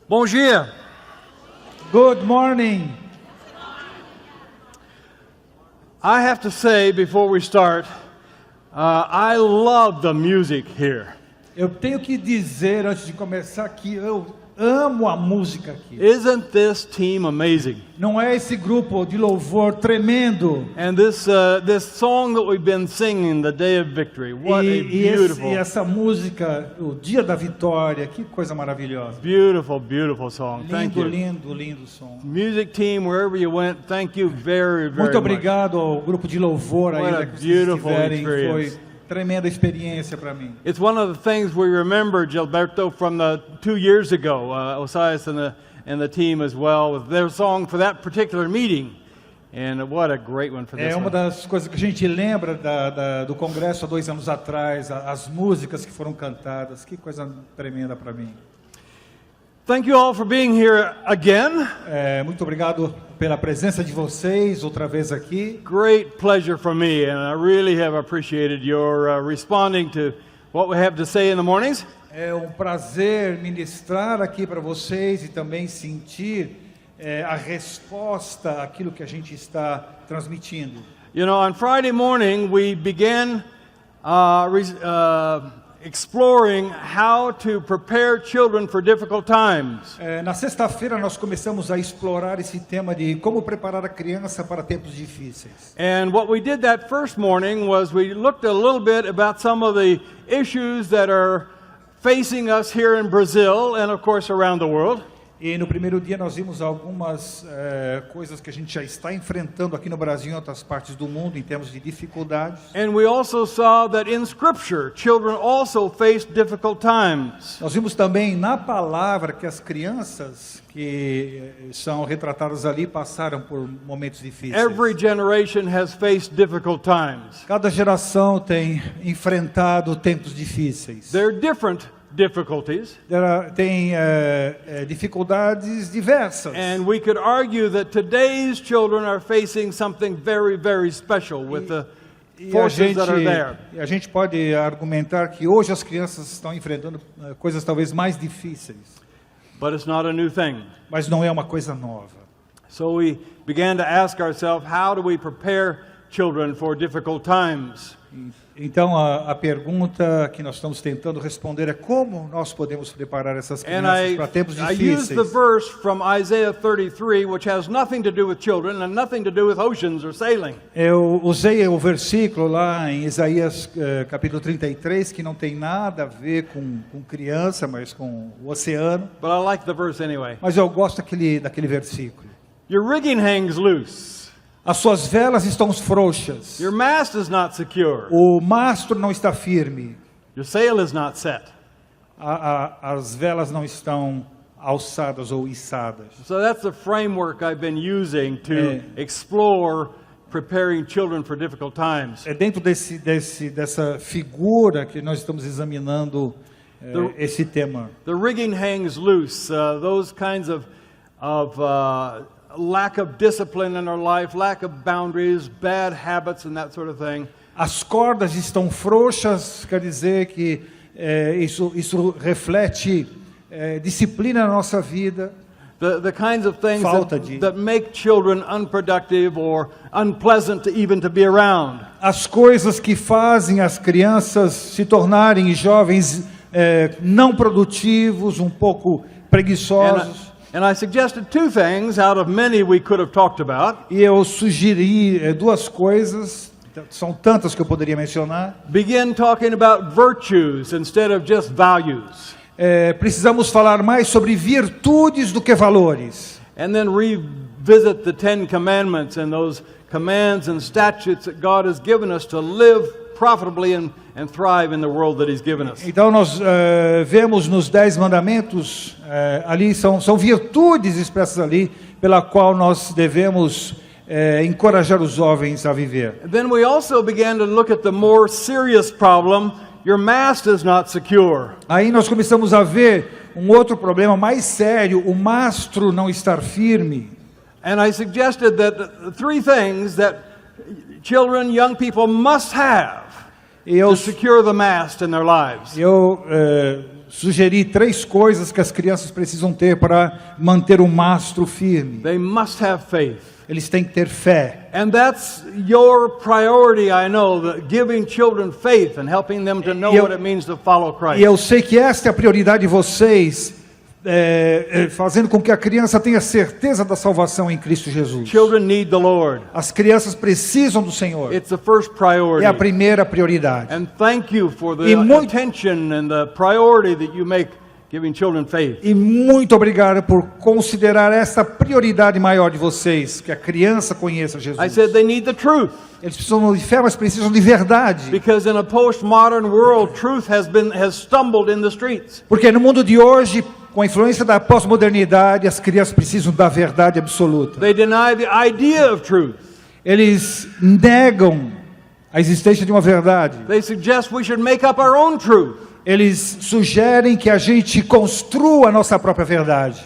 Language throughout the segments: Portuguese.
Bom dia. Good morning. I have to say before we start, I love the music here. Eu tenho que dizer antes de começar que eu amo a música aqui. Isn't this team amazing? Não é esse grupo de louvor tremendo? And this song that we've been singing, The Day of Victory, what a beautiful, E essa música, o Dia da Vitória, que coisa maravilhosa. beautiful song. Thank Lindo, you. lindo, lindo som. Music team, wherever you went, thank you very Muito much. obrigado ao grupo de louvor aí What a que vocês beautiful tiverem. experience. Foi tremenda experiência para mim. It's one of the things we remember, Gilberto, from the 2 years ago, Osias and the team as well, with their song for that particular meeting. And what a great one for this É uma one. das coisas que a gente lembra do congresso há 2 anos atrás, as músicas que foram cantadas, que coisa tremenda para mim. Thank you all for being here again. Muito obrigado pela presença de vocês outra vez aqui. Great pleasure for me, and I really have appreciated your responding to what we have to say in the mornings. É um prazer ministrar aqui para vocês e também sentir a resposta àquilo que a gente está transmitindo. You know, on Friday morning we began exploring how to prepare children for difficult times. Na sexta-feira nós começamos a explorar esse tema de como preparar a criança para tempos difíceis. And what we did that first morning was we looked a little bit about some of the issues that are facing us here in Brazil and of course around the world. E no primeiro dia nós vimos algumas coisas que a gente já está enfrentando aqui no Brasil e em outras partes do mundo em termos de dificuldades. And we also saw that in Scripture, children also face difficult times. Nós vimos também na palavra que as crianças que são retratadas ali passaram por momentos difíceis. Every generation has faced difficult times. Cada geração tem enfrentado tempos difíceis. They're different difficulties. Tem dificuldades diversas. And we could argue that today's children are facing something very, very special with the forces that are there. A gente pode argumentar que hoje as crianças estão enfrentando coisas talvez mais difíceis. But it's not a new thing. Mas não é uma coisa nova. So we began to ask ourselves, how do we prepare children for difficult times? Então a pergunta que nós estamos tentando responder é como nós podemos preparar essas crianças para tempos I difíceis. used the verse from Isaiah 33, which has nothing to do with children and nothing to do with oceans or sailing. Eu usei o versículo lá em Isaías capítulo 33, que não tem nada a ver com criança, mas com o oceano. But I like the verse anyway. Mas eu gosto daquele versículo. Your rigging hangs loose. As suas velas estão frouxas. Your mast is not secure. O mastro não está firme. Your sail is not set. As velas não estão alçadas ou içadas. So that's the framework I've been using to explore preparing children for difficult times. É dentro dessa figura que nós estamos examinando esse tema. The rigging hangs loose. Those kinds of lack of discipline in our life, lack of boundaries, bad habits and that sort of thing. As cordas estão frouxas, quer dizer que isso reflete disciplina na nossa vida. The kinds of things Falta that make children unproductive or unpleasant even to be around. As coisas que fazem as crianças se tornarem jovens não produtivos, um pouco preguiçosos. And I suggested 2 things out of many we could have talked about. E eu sugeri 2 coisas, são tantas que eu poderia mencionar. Begin talking about virtues instead of just values. Precisamos falar mais sobre virtudes do que valores. And then revisit the 10 commandments and those commands and statutes that God has given us to live profitably and thrive in the world that He's given us. Então nós vemos nos 10 mandamentos, ali são virtudes expressas ali, pela qual nós devemos encorajar os jovens a viver. And then we also began to look at the more serious problem, your mast is not secure. Aí nós começamos a ver um outro problema mais sério, o mastro não estar firme. And I suggested that 3 things that children, young people must have to secure the mast in their lives. Eu sugerir 3 coisas que as crianças precisam ter para manter o mastro firme. They must have faith. Eles têm que ter fé. And that's your priority, I know, giving children faith and helping them to know E eu- what it means to follow Christ. E eu sei que esta é a prioridade de vocês, fazendo com que a criança tenha certeza da salvação em Cristo Jesus. Children need the Lord. As crianças precisam do Senhor. It's the first priority. É a primeira prioridade. And thank you for the E muito- attention and the priority that you make giving children faith. E muito obrigado por considerar esta prioridade maior de vocês, que a criança conheça I Jesus. said they need the truth Eles precisam de fé, mas precisam de verdade. because in a postmodern world, truth has stumbled in the streets. Porque no mundo de hoje, com a influência da pós-modernidade, as crianças precisam da verdade absoluta. They deny the idea of truth. Eles negam a existência de uma verdade. They suggest we should make up our own truth. Eles sugerem que a gente construa a nossa própria verdade.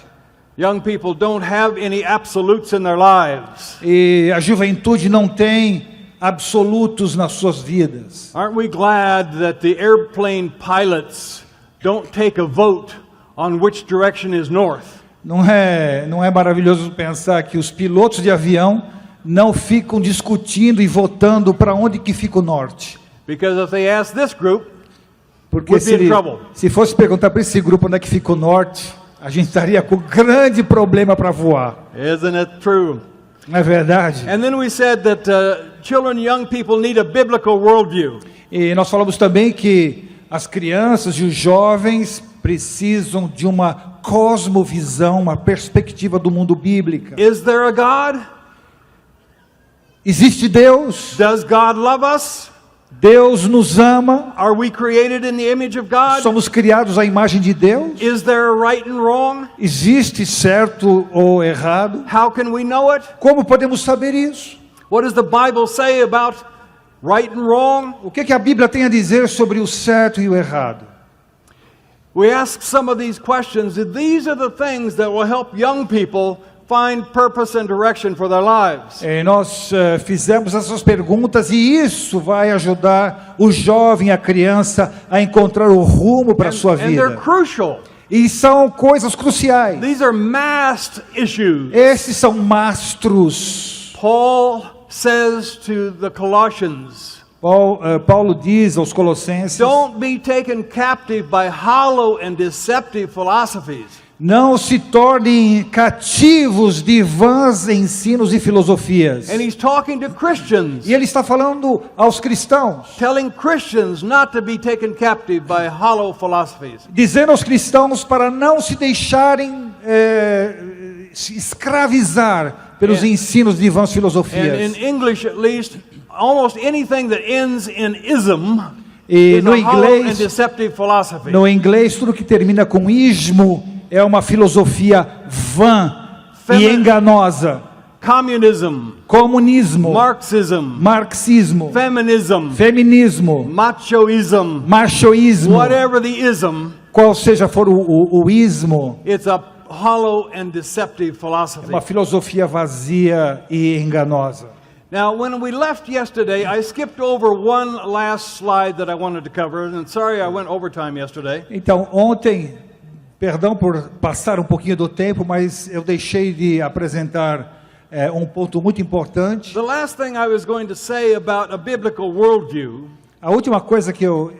Young people don't have any absolutes in their lives. E a juventude não tem absolutos nas suas vidas. Aren't we glad that the airplane pilots don't take a vote on which direction is north? Não é maravilhoso pensar que os pilotos de avião não ficam discutindo e votando para onde que fica o norte? Because if they ask this group, Porque We'd be in trouble. se fosse perguntar para esse grupo onde é que fica o norte, a gente estaria com grande problema para voar. isn't it true? Não é verdade? And then we said that children, young people need a biblical worldview. E nós falamos também que as crianças e os jovens precisam de uma cosmovisão, uma perspectiva do mundo bíblica. Is there a God? Existe Deus? Does God love us? Deus nos ama? Are we created in the image of God? Somos criados à imagem de Deus? Is there a right and wrong? Existe certo ou errado? How can we know it? Como podemos saber isso? What does the Bible say about right and wrong? O que a Bíblia tem a dizer sobre o certo e o errado? We ask some of these questions, and these are the things that will help young people find purpose and direction for their lives. Nós fizemos essas perguntas e isso vai ajudar o jovem, a criança, a encontrar o rumo para a sua And they're vida. crucial. E são coisas cruciais. These are masked issues. Esses são mastros. Paul says to the Colossians, Paulo diz aos Colossenses: don't be taken captive by hollow and deceptive philosophies. não se tornem cativos de vãs ensinos e filosofias. And he's talking to Christians, E ele está falando aos cristãos, telling Christians not to be taken captive by hollow philosophies. dizendo aos cristãos para não se deixarem se escravizar pelos ensinos de vãs And filosofias. in English, at least, almost anything that ends in ism E is no a hollow and inglês, deceptive philosophy. tudo que termina com ismo é uma filosofia vã e enganosa. Communism, Comunismo, Marxism, marxismo, feminism, feminismo, machoism, machoísmo, whatever the ism, qual seja for o ismo, it's a hollow and deceptive é philosophy. uma filosofia vazia e enganosa. Now, when we left yesterday, I skipped over one last slide that I wanted to cover, and sorry I went overtime yesterday. Então, ontem, perdão por passar um pouquinho do tempo, mas eu deixei de apresentar um ponto muito importante. The last thing I was going to say about a biblical worldview A última coisa que eu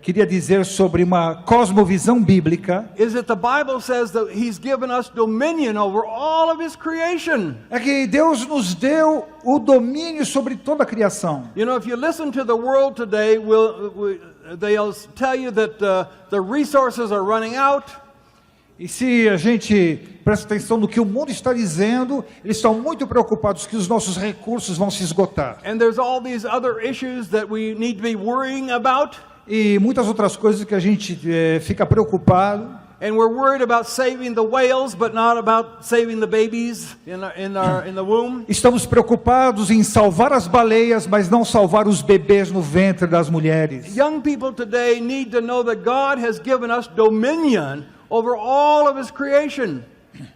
queria dizer sobre uma cosmovisão bíblica is that the Bible says that He's given us dominion over all of His creation. é que Deus nos deu o domínio sobre toda a criação. You know, if you listen to the world today, they'll tell you that the resources are running out. E se a gente presta atenção no que o mundo está dizendo, eles estão muito preocupados que os nossos recursos vão se esgotar. And there's all these other issues that we need to be worrying about. E muitas outras coisas que a gente fica preocupado. And we're worried about saving the whales, but not about saving the babies in the womb. Estamos preocupados em salvar as baleias, mas não salvar os bebês no ventre das mulheres. Young people today need to know that God has given us dominion over all of His creation.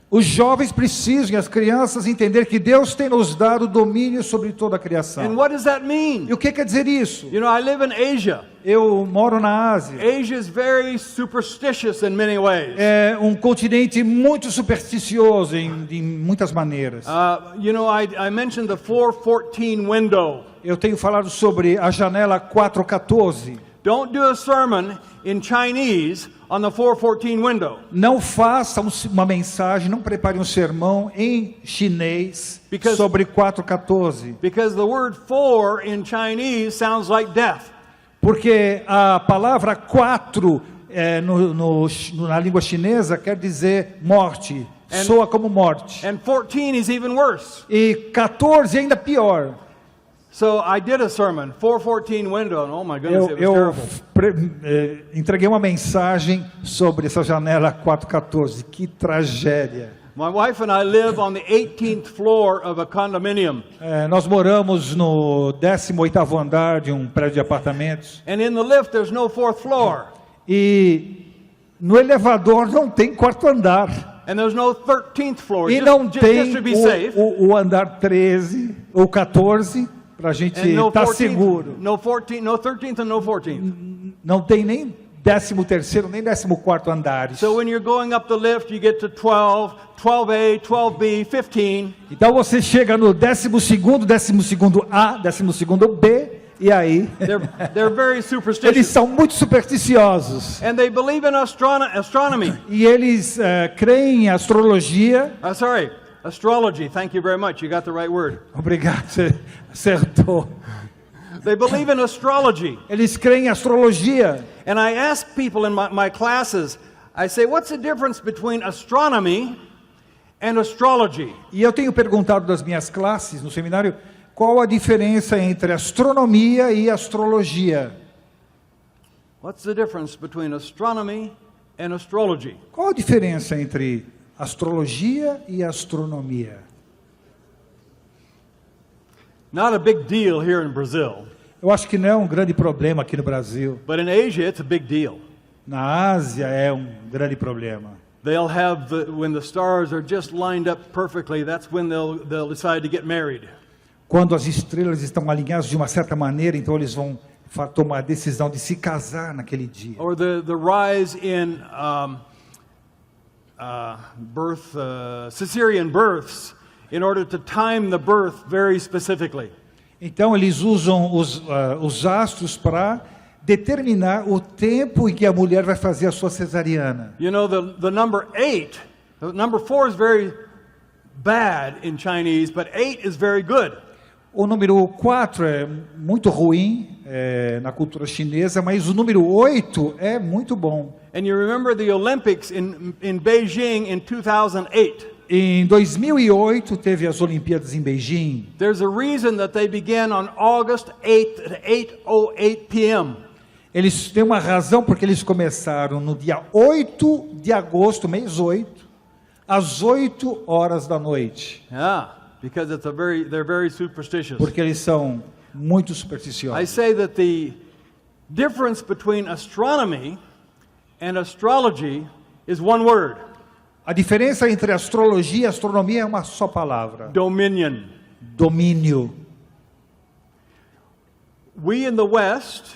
Os jovens precisam e as crianças entender que Deus tem nos dado domínio sobre toda a And criação. what does that E mean? o que quer dizer isso? You know, I live in Asia. Eu moro na Ásia. Asia is very superstitious in many ways. É um continente muito supersticioso em muitas maneiras. You know, I mentioned the 414 window. Eu tenho falado sobre a janela 414. Don't do a sermon in Chinese on the 414 window. Não faça uma mensagem, não prepare um sermão em chinês sobre 414. Because the word for in Chinese sounds like death. Porque a palavra 4 na língua chinesa quer dizer morte, soa como morte. And 14 is even worse. E 14 ainda pior. So I did a sermon, 414 window, and oh my goodness, it was Eu terrible. entreguei uma mensagem sobre essa janela 414. Que tragédia. My wife and I live on the 18th floor of a condominium. Nós moramos no 18º andar de um prédio de apartamentos. And in the lift, there's no fourth floor. E no elevador não tem quarto andar. And there's no 13th floor. E não Just tem to be safe. o andar 13 ou 14 para a gente And no estar 14th, seguro. no 14th, no 13th and no 14th. Não tem nem 13º, nem 14º andares. So when you're going up the lift, you get to 12, 12A, 12B, 15. Então você chega no 12º, 12º A, 12º B, e aí They're very eles superstitious. são muito supersticiosos. And they believe in astronomy. E eles creem em astrologia. Sorry, astrology. Thank you very much. You got the right word. Obrigado, você acertou. They believe in astrology. Eles creem em astrologia. And I ask people in my classes, I say, what's the difference between astronomy and astrology? E eu tenho perguntado das minhas classes no seminário, qual a diferença entre astronomia e astrologia? What's the difference between astronomy and astrology? Qual a diferença entre astrologia e astronomia? Not a big deal here in Brazil, Eu acho que não é um grande problema aqui no Brasil. but in Asia it's a big deal. Na Ásia é um grande problema. They'll have when the stars are just lined up perfectly, that's when they'll decide to get married. Quando as estrelas estão alinhadas de uma certa maneira, então eles vão tomar a decisão de se casar naquele dia. Or the rise in cesarean births in order to time the birth very specifically. Então eles usam os astros para determinar o tempo em que a mulher vai fazer a sua cesariana. You know, the number 8, the number 4 is very bad in Chinese, but 8 is very good. O número 4 é muito ruim na cultura chinesa, mas o número 8 é muito bom. And you remember the Olympics in Beijing in 2008. Em 2008 teve as Olimpíadas em Beijing. There's a reason that they began on August 8th at 8:08 p.m. Eles têm uma razão porque eles começaram no dia 8 de agosto, mês 8, às 8 horas da noite. Yeah, because they're very superstitious. Porque eles são muito I supersticiosos. say that the difference between astronomy and astrology is one word: A diferença entre astrologia e astronomia é uma só palavra: dominion. domínio. We in the West,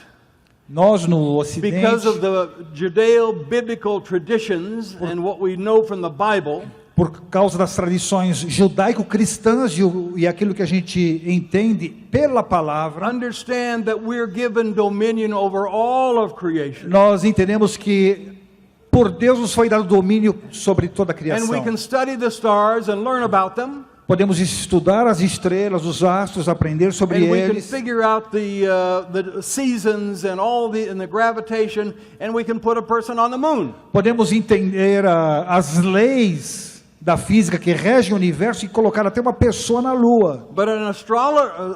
Nós no Ocidente, because of the Judeo-biblical traditions and what we know from the Bible, por causa das tradições judaico-cristãs e aquilo que a gente entende pela palavra, understand that we're given dominion over all of creation. nós entendemos que por Deus nos foi dado domínio sobre toda a And criação. we can study the stars and learn about them. Podemos estudar as estrelas, os astros, aprender sobre And we can eles. figure out the seasons and the gravitation, and we can put a person on the moon. Podemos entender as leis da física que regem o universo e colocar até uma pessoa na Lua. But an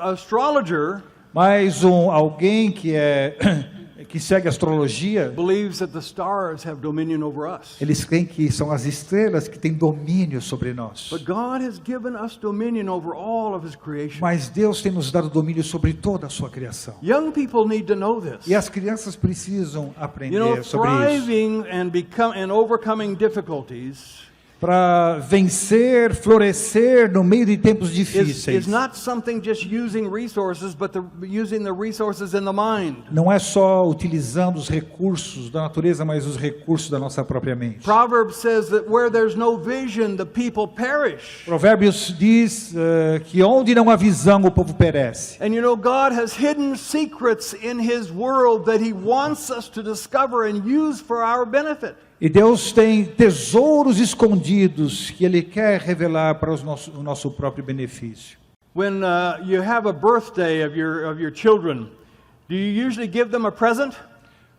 astrologer Mas alguém que segue a astrologia, believes that the stars have dominion over us. eles creem que são as estrelas que têm domínio sobre nós. But God has given us dominion over all of His creation. Mas Deus tem nos dado domínio sobre toda a sua criação. Young people need to know this. E as crianças precisam You know, aprender sobre isso. thriving and overcoming difficulties para vencer, florescer no meio de tempos is difíceis. not something just using resources, but using the resources in the mind. Não é só utilizando os recursos da natureza, mas os recursos da nossa própria mente. Proverbs says that where there's no vision, the people perish. Provérbios diz que onde não há visão, o povo perece. And you know, God has hidden secrets in His world that He wants us to discover and use for our benefit. E Deus tem tesouros escondidos que Ele quer revelar para o nosso próprio benefício. When you have a birthday of your children, do you usually give them a present?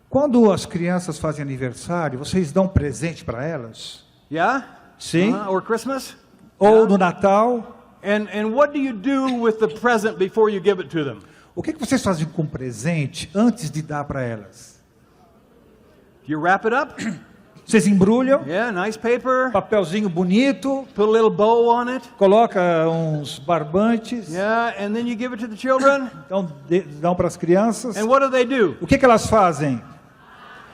Quando as crianças fazem aniversário, vocês dão presente para elas? Yeah? Sim. Or Christmas? Ou no Natal? And what do you do with the present before you give it to them? O que vocês fazem com o presente antes de dar para elas? Do you wrap it up? Vocês embrulham, Yeah, nice paper. papelzinho bonito, Put a little bow on it. coloca uns barbantes, Yeah, and then you give it to the children. então dão para as crianças. And what do? O que elas fazem?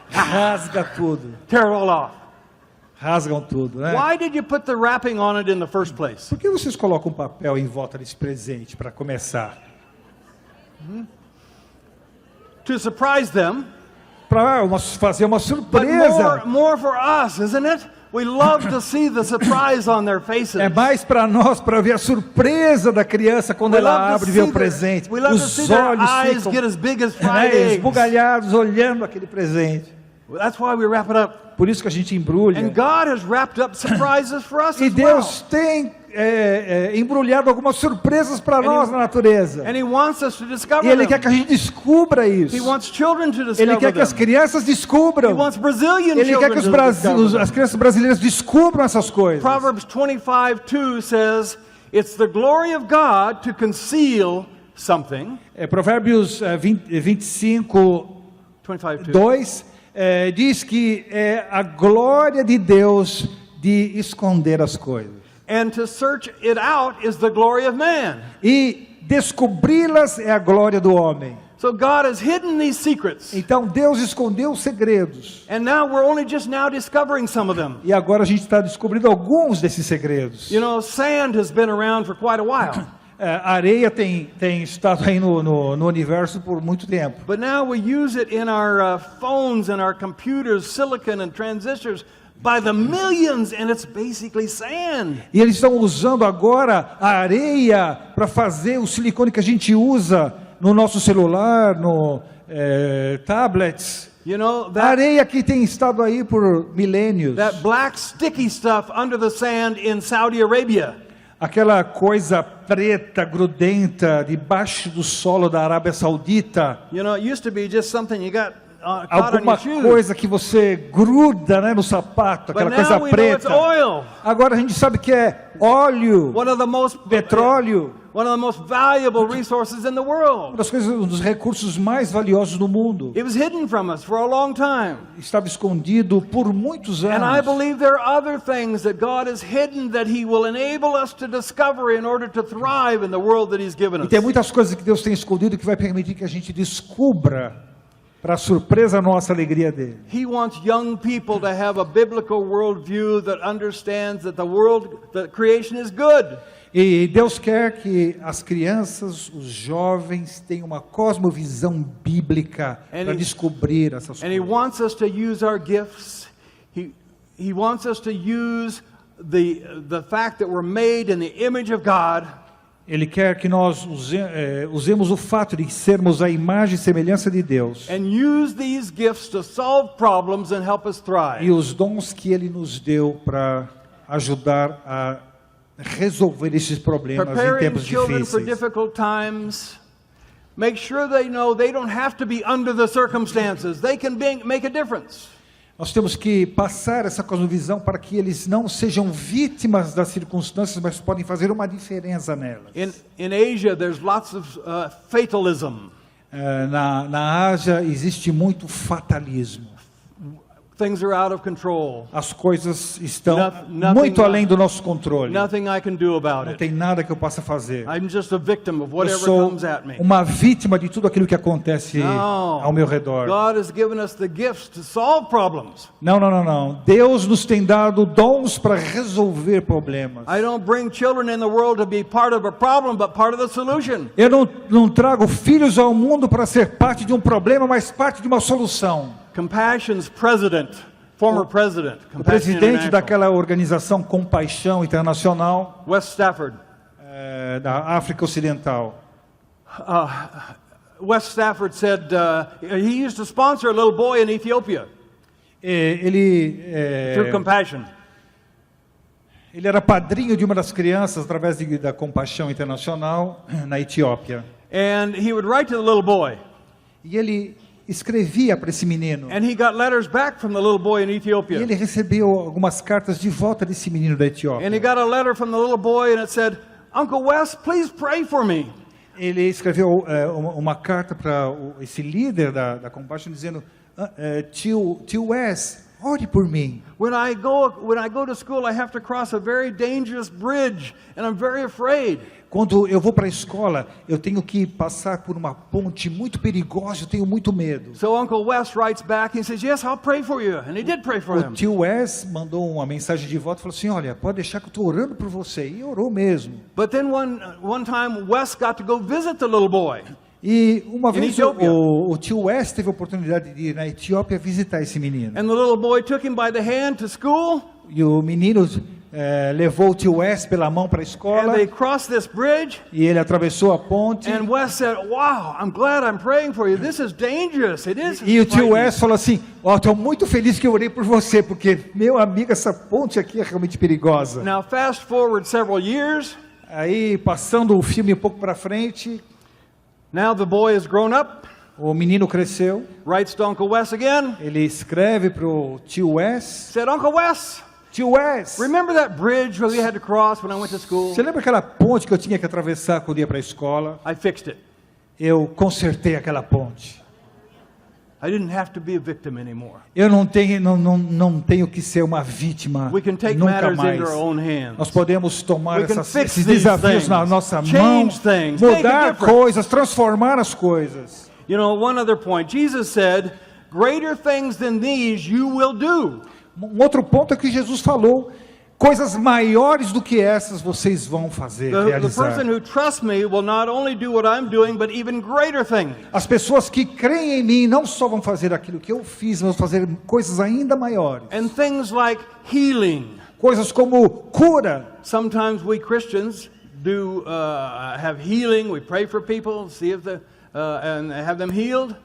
Rasga tudo, Tear it all off. rasgam tudo, né? Why did you put the wrapping on it in the first place? Por que vocês colocam papel em volta desse presente para começar? To surprise them. Para fazer uma But surpresa. more for us, isn't it? We love to see the surprise on their faces. É mais para nós, para ver a surpresa da criança quando We ela love to abre e vê see o presente. we love to see Os their olhos eyes ficam get as big as fried eggs. esbugalhados olhando aquele presente. That's why we wrap it up. Por isso que a gente embrulha. And God has wrapped up surprises for us E as well. Deus tem embrulhado algumas surpresas para nós na natureza. And He wants us to discover E Ele quer them. que a gente descubra He isso. wants children to Ele discover quer que as them. crianças He descubram. wants Brazilian Ele quer children que to discover them. as crianças brasileiras descubram essas coisas. Proverbs 25:2 says, "It's the glory of God to conceal something." Provérbios 25, 25:2. 2 diz que é a glória de Deus de esconder as coisas. And to search it out is the glory of man. E descobri-las é a glória do homem. So God has hidden these secrets. Então Deus escondeu os segredos. And now we're only just now discovering some of them. E agora a gente está descobrindo alguns desses segredos. You know, sand has been around for quite a while. A areia tem estado aí no universo por muito tempo. But now we use it in our phones and our computers, silicon and transistors, by the millions, and it's basically sand. E eles estão usando agora a areia para fazer o silicone que a gente usa no nosso celular, no tablets. You know, A that, areia que tem estado aí por milênios. that black sticky stuff under the sand in Saudi Arabia. Aquela coisa preta, grudenta, debaixo do solo da Arábia Saudita. You know, it used to be just something you got caught on Alguma your shoes. coisa que você gruda, né, no sapato, But aquela now coisa we know it's preta. oil. Agora a gente sabe que é óleo, One of the most petróleo, one of the most valuable resources in the world. um dos recursos mais valiosos do mundo. It was hidden from us for a long time. Estava escondido por muitos And I anos. believe there are other things that God has hidden that He will enable us to discover in order to thrive in the world that He's given E us. tem muitas coisas que Deus tem escondido que vai permitir que a gente descubra, para a surpresa nossa, alegria dele. He wants young people to have a biblical worldview that understands that that creation is good. E Deus quer que as crianças, os jovens, tenham uma cosmovisão bíblica para descobrir essas And He coisas. wants us to use our gifts. He wants us to use the fact that we're made in the image of God. Ele quer que nós usemos o fato de sermos a imagem e semelhança de Deus And use these gifts to solve problems and help us thrive. e os dons que Ele nos deu para ajudar a resolver esses problemas em Preparing tempos children for difíceis. difficult times. Make sure they know they don't have to be under the circumstances. They can make a difference. Nós temos que passar essa cosmovisão para que eles não sejam vítimas das circunstâncias, mas podem fazer uma diferença nelas. In Asia, there's lots of fatalism. Na Ásia existe muito fatalismo. Things are out of control. As coisas estão Nothing- muito além do nosso controle. Nothing I can do about Não it. tem nada que eu possa fazer. I'm just a victim of Eu whatever sou comes at me. uma vítima de tudo aquilo que acontece No. ao meu redor. God has given us the gifts to solve problems. Não, não, não, não. Deus nos tem dado dons para resolver problemas. I don't bring children in the world to be part of a problem, but part of the solution. Eu não trago filhos ao mundo para ser parte de um problema, mas parte de uma solução. Compassion's president, former president, O Compassion presidente International, daquela organização Compaixão Internacional Wes Stafford. da África Ocidental, Wes Stafford said he used to sponsor a little boy in Ethiopia through compassion. ele era padrinho de uma das crianças através da Compaixão Internacional na Etiópia. And he would write to the little boy. E ele escrevia para esse menino. And he got letters back from the little boy in E Ethiopia. ele recebeu algumas cartas de volta desse menino da Etiópia. And he got a letter from the little boy and it said, Uncle Wes, please pray for me. Ele escreveu uma carta para esse líder da Compaixão dizendo: tio Wes, ore por mim. When I go to school, I have to cross a very dangerous bridge and I'm very afraid. Quando eu vou para a escola, eu tenho que passar por uma ponte muito perigosa, eu tenho muito medo. So Uncle Wes writes back and says, yes, I'll pray for you. And he did pray for O him. tio Wes mandou uma mensagem de volta e falou assim: olha, pode deixar que eu estou orando por você. E orou mesmo. But then one time Wes got to go visit the little boy. E uma vez Etiópia. o tio Wes teve a oportunidade de ir na Etiópia visitar esse menino. And the little boy took him by the hand to school. E o menino levou o tio Wes pela mão para a And escola. they crossed this bridge. E ele atravessou a ponte. And Wes said, wow, I'm glad I'm praying for you. This is dangerous. It is. E o tio frightening." Wes falou assim: ó, estou muito feliz que eu orei por você, porque, meu amigo, essa ponte aqui é realmente perigosa. Now fast forward several years. Aí, passando o filme um pouco para frente, Now the boy has grown up. o menino cresceu. Writes to Uncle Wes again. Ele escreve para o tio Wes: Said, Uncle Wes, tio Wes, remember that bridge we had to cross when I went to school? você lembra aquela ponte que eu tinha que atravessar quando ia para a escola? I fixed it. Eu consertei aquela ponte. I didn't have to be a victim anymore. Eu não tenho que ser uma vítima We can take nunca matters mais. into our own hands. Nós podemos tomar We can fix esses these desafios things, na nossa change mão, things, make a mudar difference. coisas, transformar as coisas. You know, one other point. Jesus said, greater things than these you will do. Um outro ponto é que Jesus falou: coisas maiores do que essas vocês vão fazer, The realizar. person who trusts me will not only do what I'm doing, but even greater things. As pessoas que creem em mim não só vão fazer aquilo que eu fiz, mas vão fazer coisas ainda maiores. And things like healing. Coisas como cura. Sometimes we Christians do have healing. We pray for people, see if and have them healed.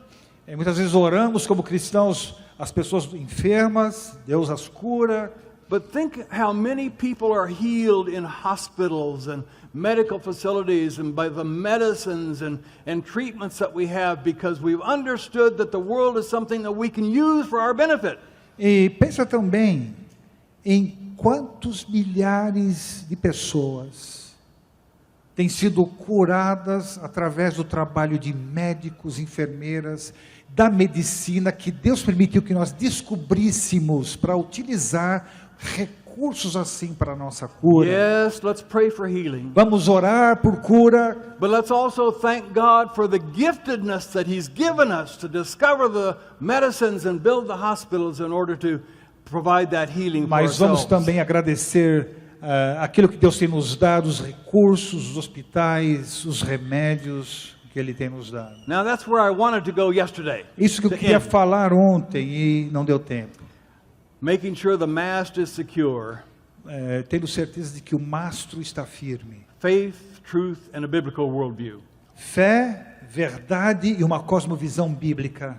Muitas vezes oramos como cristãos, as pessoas enfermas, Deus as cura. But think how many people are healed in hospitals and medical facilities and by the medicines and treatments that we have because we've understood that the world is something that we can use for our benefit. E pensa também em quantos milhares de pessoas têm sido curadas através do trabalho de médicos, enfermeiras, da medicina, que Deus permitiu que nós descobríssemos para utilizar recursos assim para a nossa cura. Yes, let's pray for healing. Vamos orar por cura, But let's also thank God for the giftedness that He's given us to discover the medicines and build the hospitals in order to provide that healing for mas vamos ourselves. também agradecer aquilo que Deus tem nos dado, os recursos, os hospitais, os remédios que Ele tem nos dado. Now that's where I wanted to go yesterday. Isso que eu To queria end. falar ontem e não deu tempo. Making sure the mast is secure. Tendo certeza de que o mastro está firme. Faith, truth, and a biblical worldview. Fé, verdade e uma cosmovisão bíblica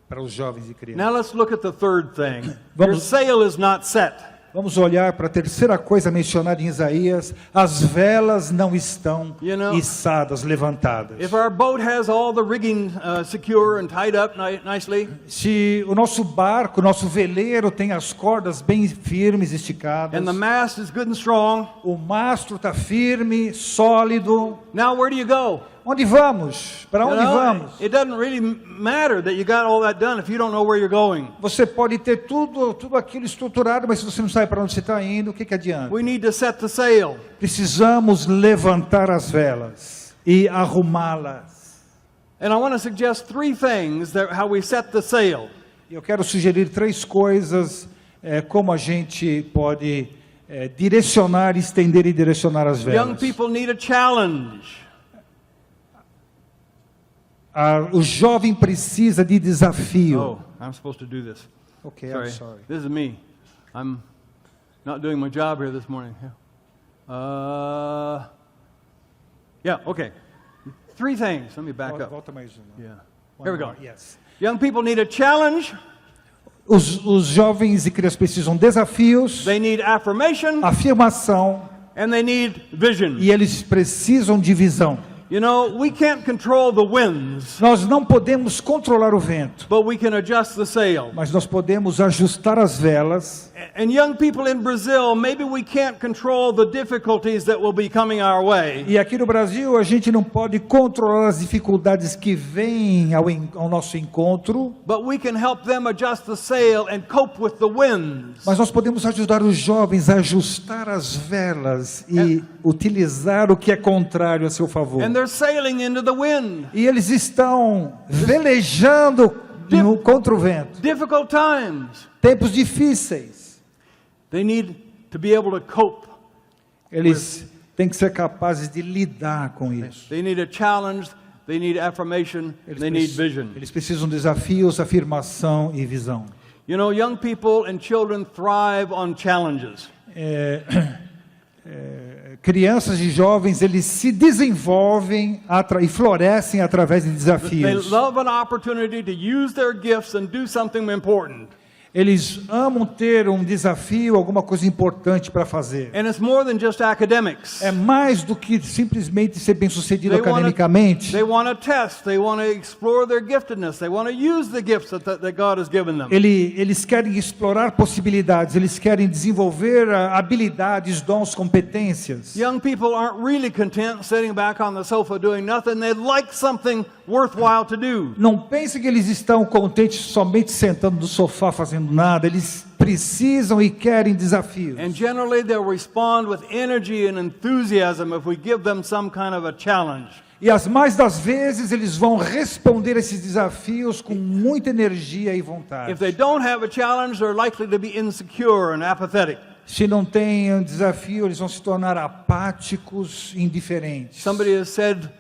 para os jovens e crianças. Now let's look at the third thing. Your Vamos- sail is not set. Vamos olhar para a terceira coisa mencionada em Isaías: as velas não estão You know, içadas, levantadas. If our boat has all the rigging secure and tied up nicely, Se o nosso barco, o nosso veleiro tem as cordas bem firmes, esticadas, and the mast is good and strong, o mastro está firme, sólido, now where do you go? Onde vamos? Para onde vamos? It doesn't really matter that you got all that done if you don't know where you're going. Você pode ter tudo aquilo estruturado, mas se você não sabe para onde você está indo, o que adianta? We need to set the sail. Precisamos levantar as velas e arrumá-las. And I want to suggest three things that how we set the sail. Eu quero sugerir 3 coisas, como a gente pode direcionar, estender e direcionar as velas. Young people need a challenge. O jovem precisa de desafio. Oh, I'm supposed to do this. Ok, Sorry. I'm sorry. This is me. I'm not doing my job here this morning. Yeah, okay. 3 things. Let me back up. Volta mais uma. Yeah. One Here we go. more, yes. Young people need a challenge. Os jovens e crianças precisam de desafios, They need affirmation. afirmação, And they need vision. e eles precisam de visão. You know, we can't control the winds, Nós não podemos controlar o vento, but we can adjust the sail. mas nós podemos ajustar as velas. And young people in Brazil, maybe we can't control the difficulties that will be coming our way, E aqui no Brasil a gente não pode controlar as dificuldades que vêm ao nosso encontro, but we can help them adjust the sail and cope with the winds. mas nós podemos ajudar os jovens a ajustar as velas e utilizar o que é contrário a seu favor. And they're sailing into the wind. E eles estão velejando contra o vento. Difficult times. Tempos difíceis. They need to be able to cope. Eles têm que ser capazes de lidar com isso. They need a challenge, they need affirmation, they need vision. Eles precisam de desafios, afirmação e visão. You know, young people and children thrive on challenges. Crianças e jovens, eles se desenvolvem e florescem através de They desafios. love an opportunity to use their gifts and do something important. Eles amam ter um desafio, alguma coisa importante para fazer. And it's more than just academics. É mais do que simplesmente ser bem-sucedido They academicamente. want to test, they want to explore their giftedness, they want to use the gifts that God has given them. Eles querem explorar possibilidades, eles querem desenvolver habilidades, dons, competências. Young people aren't really content sitting back on the sofa doing nothing. They'd like something worthwhile to do. Não pense que eles estão contentes somente sentando no sofá fazendo nada. Eles precisam e querem desafios. And generally they'll respond with energy and enthusiasm if we give them some kind of a challenge. E as mais das vezes eles vão responder a esses desafios com muita energia e vontade. If they don't have a challenge, they're likely to be insecure and apathetic. Se não tem um desafio, eles vão se tornar apáticos, indiferentes. Somebody has said,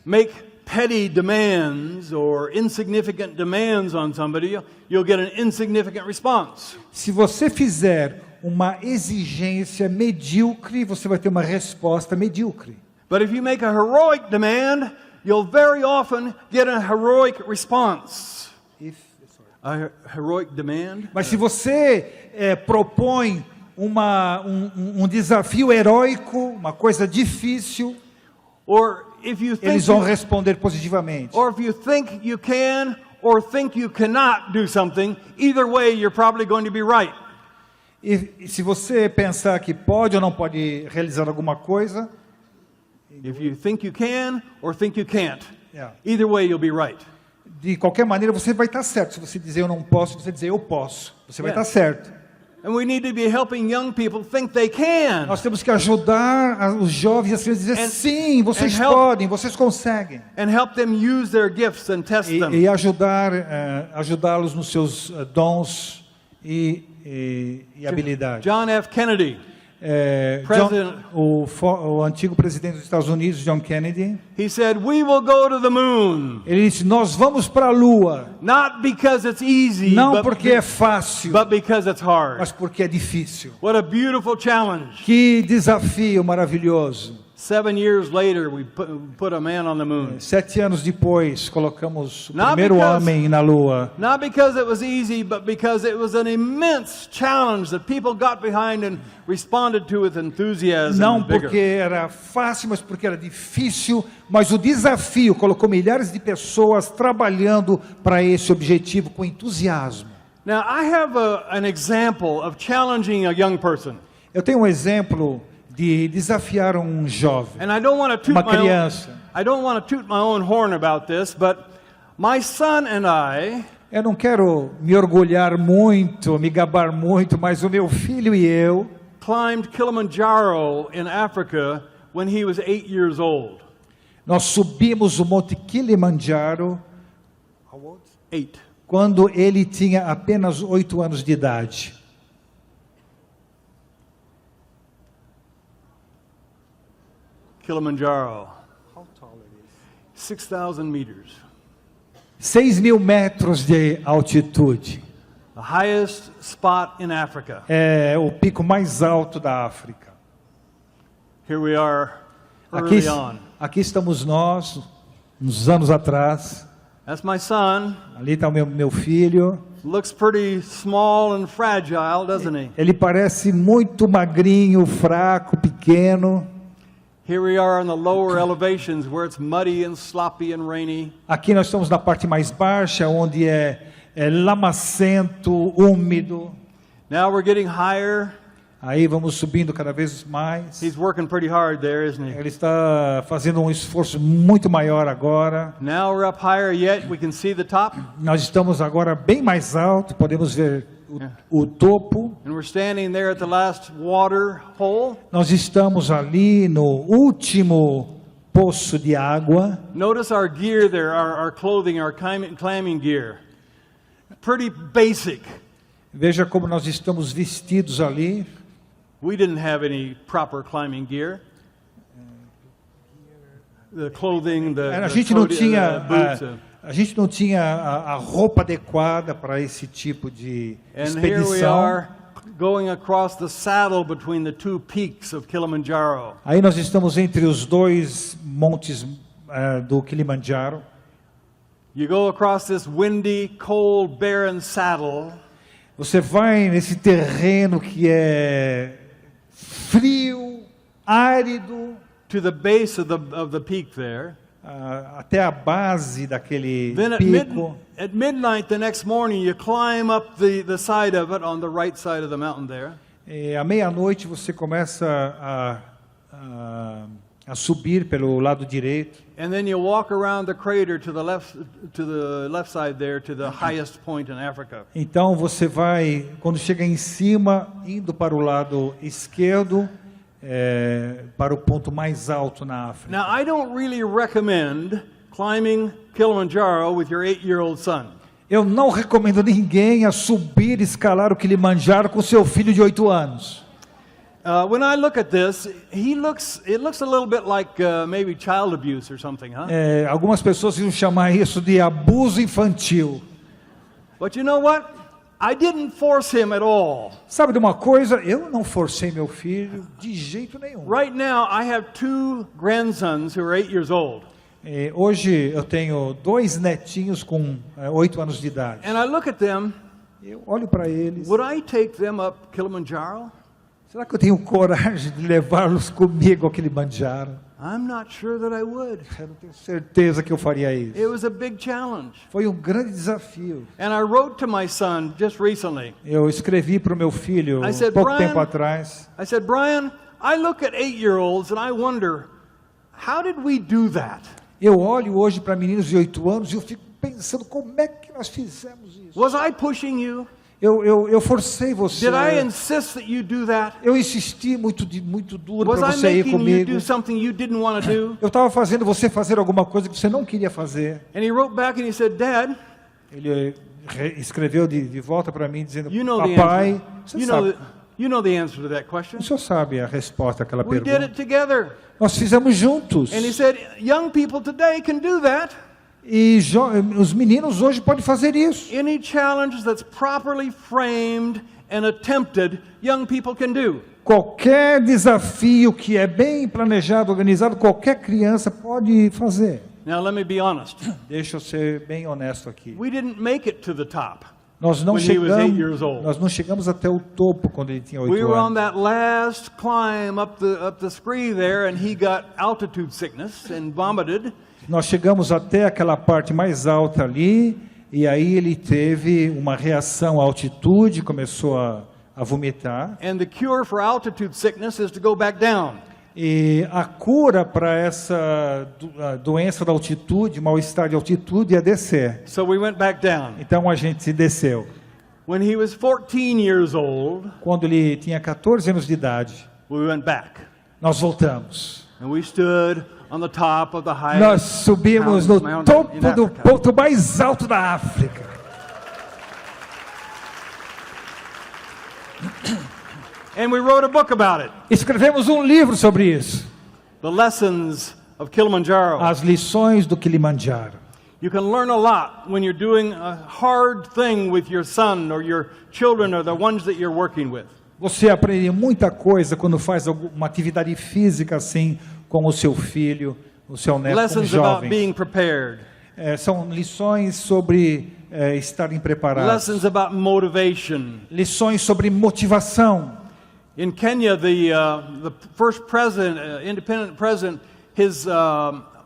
make petty demands or insignificant demands on somebody, you'll get an insignificant response. Se você fizer uma exigência medíocre, você vai ter uma resposta medíocre. But if you make a heroic demand, you'll very often get a heroic response. A heroic demand? Mas se você propõe um desafio heróico, uma coisa difícil, Or if you think eles vão responder positivamente. or if you think you can or think you cannot do something, either way you're probably going to be right. E se você pensar que pode ou não pode realizar alguma coisa, If you think you can or think you can't, Yeah. either way you'll be right. de qualquer maneira você vai estar certo. Se você dizer eu não posso, se você dizer eu posso, você vai Yeah. estar certo. And we need to be helping young people think they can. Nós temos que ajudar os jovens a dizer And- sim, vocês and help- podem, vocês conseguem. And help them use their gifts and test them. E ajudá-los nos seus dons e habilidades. John F. Kennedy, President- O antigo presidente dos Estados Unidos, John Kennedy, he said, "We will go to the moon, ele disse: nós vamos para a Lua, not because it's easy, não porque é fácil, but because it's hard." mas porque é difícil. What a beautiful challenge. Que desafio maravilhoso. 7 years later, we put a man on the moon. 7 anos depois, colocamos o Not primeiro because- homem na Lua. Not because it was easy, but because it was an immense challenge that people got behind and responded to with enthusiasm Não and vigor. porque era fácil, mas porque era difícil. Mas o desafio colocou milhares de pessoas trabalhando para esse objetivo com entusiasmo. Now, I have an example of challenging a young person. Eu tenho um exemplo de desafiar um jovem, And I don't want to toot uma my own, criança. I don't want to toot my own horn about this, but my son and I Eu não quero me orgulhar muito, me gabar muito, mas o meu filho e eu, climbed Kilimanjaro in Africa when he was 8 years old. nós subimos o Monte Kilimanjaro 8. quando ele tinha apenas 8 anos de idade. Kilimanjaro. 6,000 meters. 6.000 metros de altitude. The highest spot in Africa. É o pico mais alto da África. Here we are Aqui, early on. aqui estamos nós, uns anos atrás. That's my son. Ali está o meu filho. Looks pretty small and fragile, doesn't he? Ele parece muito magrinho, fraco, pequeno. Here we are in the lower elevations where it's muddy and sloppy and rainy. Aqui nós estamos na parte mais baixa, onde é lamacento, úmido. Now we're getting higher. Aí vamos subindo cada vez mais. He's working pretty hard there, isn't he? Ele está fazendo um esforço muito maior agora. Now we're up higher yet. We can see the top. Nós estamos agora bem mais alto, podemos ver o topo. And we're standing there at the last water hole. Nós estamos ali no último poço de água. Notice our gear there, our clothing, our climbing gear. Pretty basic. Veja como nós estamos vestidos ali. We didn't have any proper climbing gear. The clothing, A gente não the tinha boots. a gente não tinha a roupa adequada para esse tipo de And here we expedição. are going across the saddle between the two peaks of Kilimanjaro. Aí nós estamos entre os dois montes do Kilimanjaro. You go across this windy, cold, barren saddle. Você vai nesse terreno que é frio, árido, To the base of the peak there. até a base daquele Then pico. at midnight the next morning, you climb up the side of it on the right side of the mountain there. À meia-noite você começa a subir pelo lado direito. And then you walk around the crater to the left side there, to the highest point in Africa. Então você vai, quando chega em cima, indo para o lado esquerdo, para o ponto mais alto na África. Now, I don't really recommend climbing Kilimanjaro with your 8-year-old son. Eu não recomendo ninguém a subir e escalar o Kilimanjaro com seu filho de 8 anos. When I look at this, it looks a little bit like maybe child abuse or something, huh? Algumas pessoas iam chamar isso de abuso infantil. But you know what? I didn't force him at all. Sabe de uma coisa? Eu não forcei meu filho de jeito nenhum. Right now, I have 2 grandsons who are 8 years old. Hoje eu tenho 2 netinhos com 8 anos de idade. And I look at them. Eu olho para eles. Would I take them up Kilimanjaro? Será que eu tenho coragem de levá-los comigo ao Kilimanjaro? I'm not sure that I would. Eu não tenho certeza que eu faria isso. It was a big challenge. Foi um grande desafio. And I wrote to my son just recently. Eu escrevi para o meu filho I said, pouco "Brian," tempo atrás. I said, Brian, I look at 8-year-olds and I wonder, how did we do that? Eu olho hoje para meninos de 8 anos e eu fico pensando como é que nós fizemos isso. Was I pushing you? Eu forcei você. Did I insist that you do that? Eu insisti muito duro Was para I você ir making you comigo. do something you didn't want to do? Eu estava fazendo você fazer alguma coisa que você não queria fazer. And he wrote back and he said, Dad, Ele escreveu de volta para mim dizendo, you know the papai, answer. você You know the answer to that question. o senhor sabe a resposta àquela We did pergunta. it together. Nós fizemos juntos. And he said, young people today can do that. E os meninos hoje podem fazer isso. Any challenge that's properly framed and attempted, young people can do. Qualquer desafio que é bem planejado, organizado, qualquer criança pode fazer. Now let me be honest. Deixa eu ser bem honesto aqui. We didn't make it to the top. Nós não When he was 8 years old. chegamos até o topo quando ele tinha 8 We were on anos. that last climb up the scree there, and he got altitude sickness and vomited. Nós chegamos até aquela parte mais alta ali, e aí ele teve uma reação à altitude, começou a a vomitar. And the cure for altitude sickness is to go back down. E a cura para essa doença da altitude, mal-estar de altitude, é descer. So we went back down. Então a gente desceu. When he was 14 years old, Quando ele tinha 14 anos de idade, we went back. nós voltamos. And we stood on the top of the highest Nós subimos no mountain in topo do Africa. ponto mais alto da África. And we wrote a book about it. Escrevemos um livro sobre isso. The Lessons of Kilimanjaro. As lições do Kilimanjaro. You can learn a lot when you're doing a hard thing with your son or your children or the ones that you're working with. Você aprende muita coisa quando faz uma atividade física assim com o seu filho, o seu neto, com Lessons about jovens. being prepared. São lições sobre estarem preparados. Lessons about motivation. Lições sobre motivação. In Kenya, the first president, independent president, his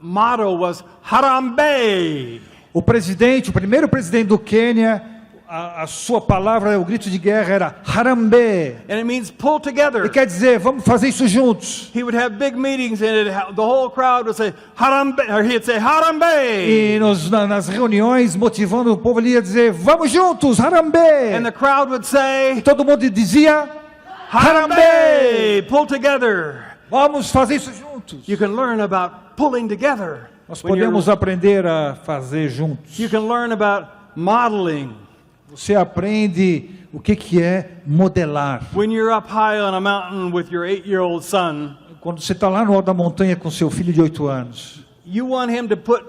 motto was Harambee. O primeiro presidente do Quênia, a sua palavra, o grito de guerra era Harambee. And it means pull together. E quer dizer, vamos fazer isso juntos. He would have big meetings and the whole crowd would say Harambee, or he'd say Harambee. E nas reuniões, motivando o povo, ele ia dizer, vamos juntos, Harambee. And the crowd would E say todo mundo dizia, Harambee, pull together. vamos fazer isso juntos. You can learn about pulling together. Nós When you're- podemos aprender a fazer juntos. You can learn about modeling. Você aprende o que é modelar. When you're up high on a mountain with your 8-year-old son, Quando você está lá no alto da montanha com seu filho de 8 anos, you want him to put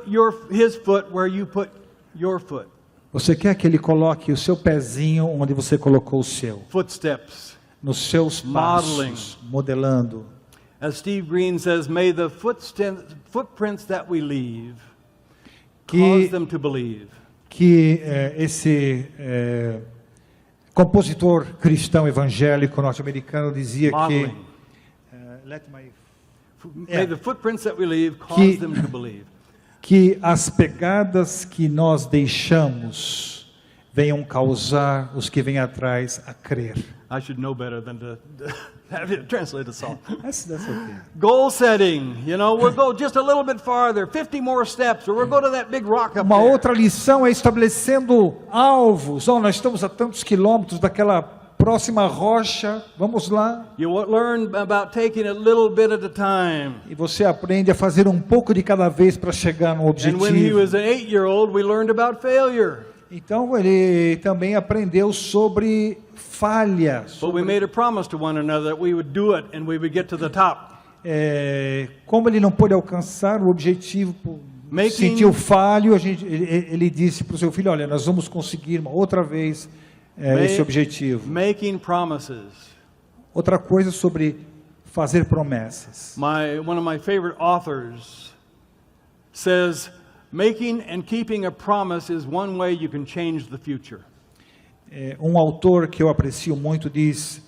his foot where you put your foot. você quer que ele coloque o seu pezinho onde você colocou o seu. Footsteps. Nos seus Modeling. passos, modelando. As Steve Green says, may the footprints that we leave cause them to believe. Que esse compositor cristão evangélico norte-americano dizia Modeling. May the footprints that we leave cause them to believe. que as pegadas que nós deixamos venham causar os que vêm atrás a crer. I should know better than to have it translate the song. That's okay. Goal setting. You know, we'll go just a little bit farther, 50 more steps, or we'll go to that big rock up Uma there. outra lição é estabelecendo alvos. Nós estamos a tantos quilômetros daquela próxima rocha. Vamos lá. You learn about taking a little bit at a time. E você aprende a fazer um pouco de cada vez para chegar no And when he objetivo. was an 8-year-old, we learned about failure. Então ele também aprendeu sobre falha. But we made a promise to one another that we would do it and we would get to the top. Como ele não pôde alcançar o objetivo, sentiu falho, ele disse para o seu filho, olha, nós vamos conseguir uma outra vez esse objetivo. Making promises. Outra coisa sobre fazer promessas. One of my favorite authors says, making and keeping a promise is one way you can change the future. Um autor que eu aprecio muito diz,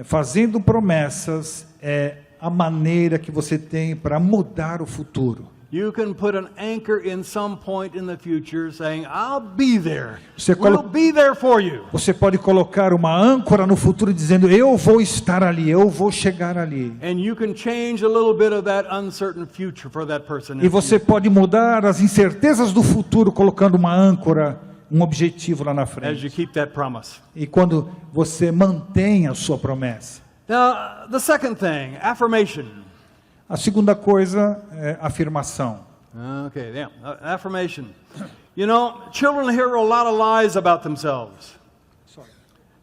fazendo promessas é a maneira que você tem para mudar o futuro. You can put an anchor in some point in the future saying, I'll be there. Você We'll be there for you. Você pode colocar uma âncora no futuro dizendo, eu vou estar ali, eu vou chegar ali. And you can change a little bit of that uncertain future for that person. E você pode mudar as incertezas do futuro colocando uma âncora, um objetivo lá na as you frente. keep that promise. E quando você mantém a sua promessa. Now, the second thing, affirmation. A segunda coisa é afirmação. Okay, yeah, affirmation. You know, children hear a lot of lies about themselves.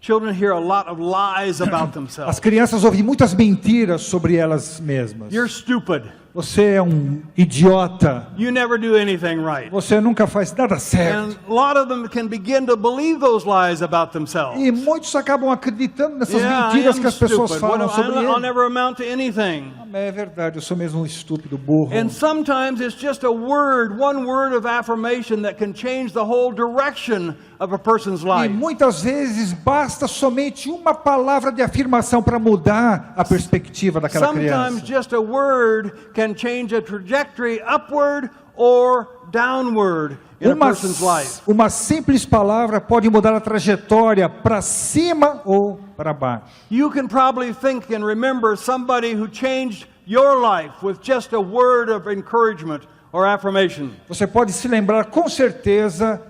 Children hear a lot of lies about As themselves. crianças ouvem muitas mentiras sobre elas mesmas. You're stupid. Você é um idiota. You never do anything right. Você nunca faz nada certo. And a lot of them can begin to believe those lies about themselves. E muitos acabam acreditando nessas Yeah, I mentiras am que as pessoas stupid. falam sobre I'll ele. never amount to anything. É verdade, eu sou mesmo um estúpido, burro. And sometimes it's just a word, one word of affirmation that can change the whole direction of a person's E life. muitas vezes basta somente uma palavra de afirmação para mudar a perspectiva daquela Sometimes criança. just a word can change a trajectory upward or downward in a person's life. Uma simples palavra pode mudar a trajetória para cima ou para baixo. You can probably think and remember somebody who changed your life with just a word of encouragement or affirmation. Você pode se lembrar com certeza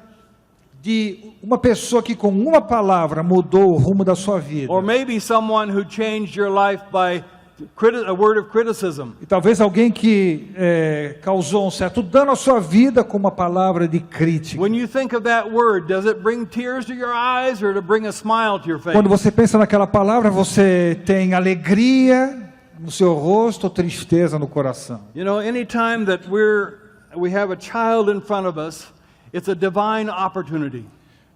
de uma pessoa que com uma palavra mudou o rumo da sua vida. Or maybe someone who changed your life by a word of criticism. E talvez alguém que causou um certo dano à sua vida com uma palavra de crítica. When you think of that word, does it bring tears to your eyes or to bring a smile to your face? Quando você pensa naquela palavra, você tem alegria no seu rosto ou tristeza no coração. You know, anytime that we have a child in front of us, it's a divine opportunity.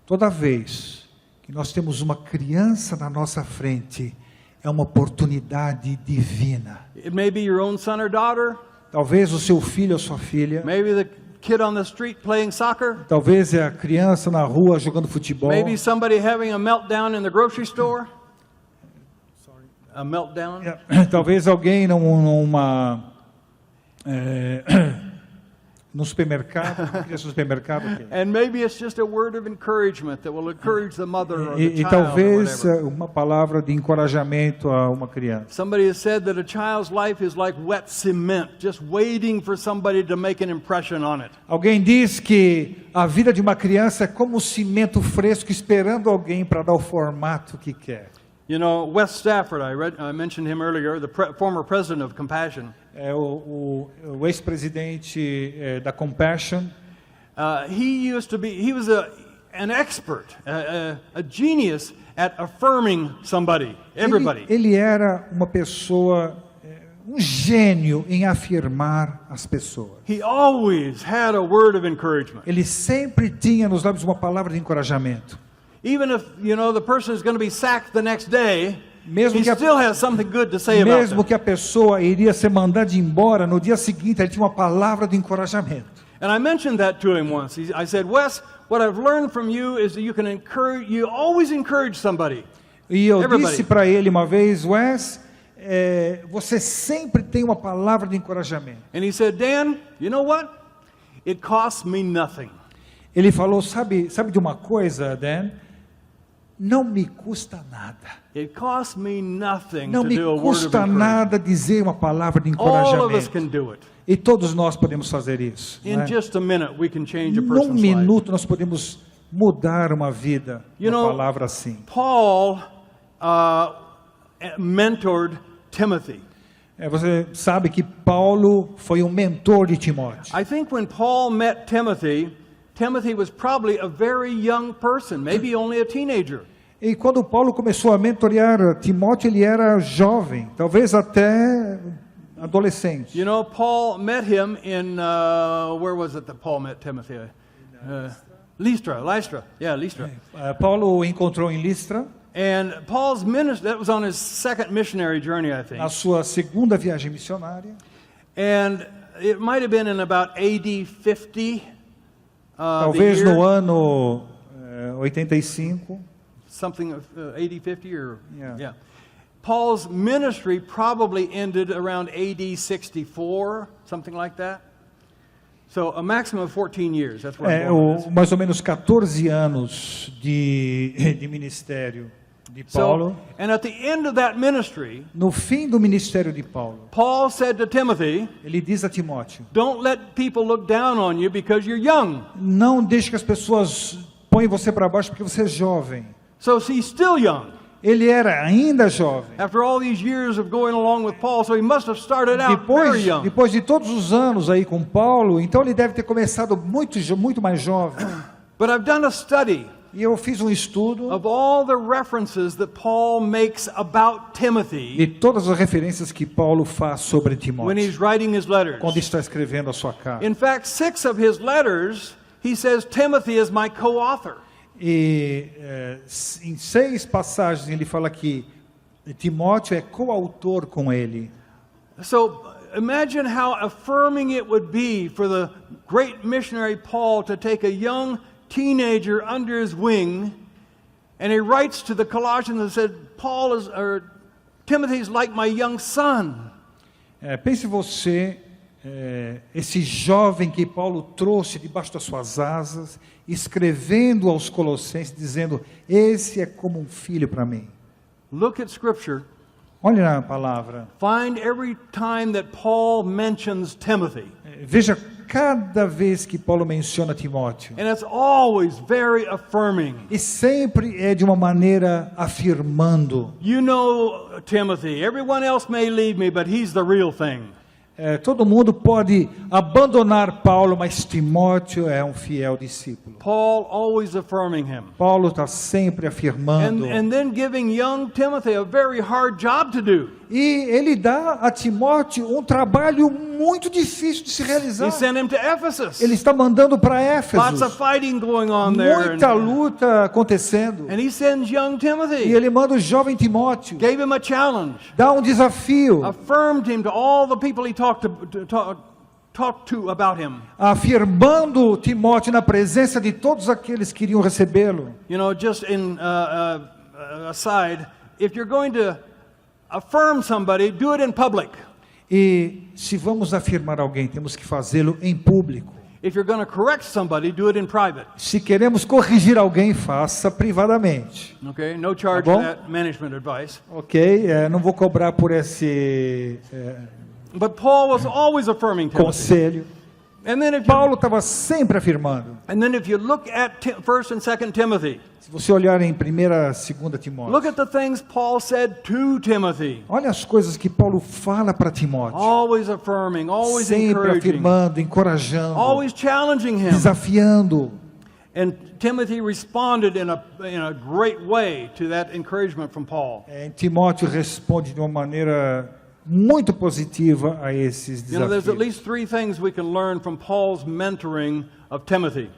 Toda vez que nós temos uma criança na nossa frente, é uma oportunidade divina. It may be your own son or daughter, Talvez o seu filho ou sua filha, maybe the kid on the street playing soccer, talvez é a criança na rua jogando futebol, maybe somebody having a meltdown in the grocery store. A meltdown. talvez alguém no supermercado, criança no supermercado. Okay. And maybe it's just a word of encouragement that will encourage the mother or the E child or talvez whatever. uma palavra de encorajamento a uma criança. Somebody has said that a child's life is like wet cement, just waiting for somebody to make an impression on it. Alguém diz que a vida de uma criança é como um cimento fresco esperando alguém para dar o formato que quer. You know, Wes Stafford, I mentioned him earlier, the former president of Compassion. É o ex-presidente da Compassion. He was an expert, a genius at affirming somebody, everybody. Ele era uma pessoa, um gênio em afirmar as pessoas. He always had a word of encouragement. Ele sempre tinha nos lábios uma palavra de encorajamento. Even if, you know, the person is going to be sacked the next day, Mesmo he que a- still has something good to say about Mesmo them. que a pessoa iria ser mandada embora, no dia seguinte ele tinha uma palavra de encorajamento. And I mentioned that to him once. I said, Wes, what I've learned from you is that you always encourage somebody. E eu Everybody. disse para ele uma vez, Wes, você sempre tem uma palavra de encorajamento. And he said, Dan, you know what? It costs me nothing. Ele falou, sabe de uma coisa, Dan? Não me custa nada. It costs me nothing Não to me do a word of custa encouragement. nada dizer uma palavra de All of us encorajamento. can do it. E todos nós podemos fazer isso. In Né? just a minute, we can change a Num person's life. minuto nós podemos mudar uma vida. You Uma know, palavra assim. Paul mentored Timothy. Você sabe que Paulo foi um mentor de Timóteo. I think when Paul met Timothy, Timothy was probably a very young person, maybe only a teenager. E quando Paulo começou a mentorear Timóteo, ele era jovem, talvez até adolescente. You know, Paul met him in, where was it that Paul met Timothy? Lystra. Yeah, Lystra. Paulo o encontrou em Listra, And Paul's ministry, that was on his second missionary journey, I think. na sua segunda viagem missionária. And it might have been in about AD 50. Talvez the no year, ano 85. something of 80, 50 or, Yeah. Paul's ministry probably ended around AD 64, something like that. So a maximum of 14 years, that's what I'm going with. Mais ou menos 14 anos de ministério de Paulo. So, and at the end of that ministry, No fim do ministério de Paulo, Paul said to Timothy, ele diz a Timóteo: don't let people look down on you because you're young. não deixe que as pessoas põem você para baixo porque você é jovem. So he's still young. Ele era ainda jovem. After all these years of going along with Paul, so he must have started out very young. Depois de todos os anos aí com Paulo, então ele deve ter começado muito mais jovem. But I've done a study E eu fiz um estudo of all the references that Paul makes about de Timothy todas as referências que Paulo faz sobre when Timóteo, he's writing his letters. quando está escrevendo a sua carta. In fact, 6 of his letters, he says Timothy is my co-author. E em 6 passagens ele fala que Timóteo é coautor com ele. So imagine how affirming it would be for the great missionary Paul to take a young teenager under his wing, and he writes to the Colossians and said, Timothy's like my young son. Pense você esse jovem que Paulo trouxe debaixo das suas asas, escrevendo aos Colossenses, dizendo: esse é como um filho para mim. Look at Scripture. Olhe na palavra. Find every time that Paul mentions Timothy. Veja cada vez que Paulo menciona Timóteo. And it's always very affirming. E sempre é de uma maneira afirmando. You know Timothy. Everyone else may leave me, but he's the real thing. Todo mundo pode abandonar Paulo, mas Timóteo é um fiel discípulo. Paul always affirming him. Paulo está sempre afirmando. And then giving young Timothy a very hard job to do. E ele dá a Timóteo um trabalho muito difícil de se realizar. He sent him to Ephesus. Ele está mandando para Lots Éfeso. of fighting going on there. Muita luta acontecendo. And he sends young E Timothy. ele manda o jovem Timóteo. Gave him a challenge. Dá um desafio. Affirmed him to all the people he talked to about him. Afirmando Timóteo na presença de todos aqueles que iriam recebê-lo. You know, just in aside, if you're going to affirm somebody, do it in public. E se vamos afirmar alguém, temos que fazê-lo em público. If you're going to correct somebody, do it in private. Se queremos corrigir alguém, faça privadamente. Okay? No charge Tá bom? for that management advice. Ok? Não vou cobrar por esse But Paul was always affirming Timothy. conselho. And then if you, Paulo estava sempre afirmando. look at 1 and 2 Timothy, Se você olhar em 1ª e 2ª Timóteo, look at the things Paul said to Timothy. olha as coisas que Paulo fala para Timóteo. Always affirming, always Sempre encouraging, afirmando, encorajando, always challenging him. desafiando. And Timothy responded in a great way to that encouragement from Paul. Timóteo responde de uma maneira muito positiva a esses You know, there's at desafios. least 3 things we can learn from Paul's mentoring of Timothy.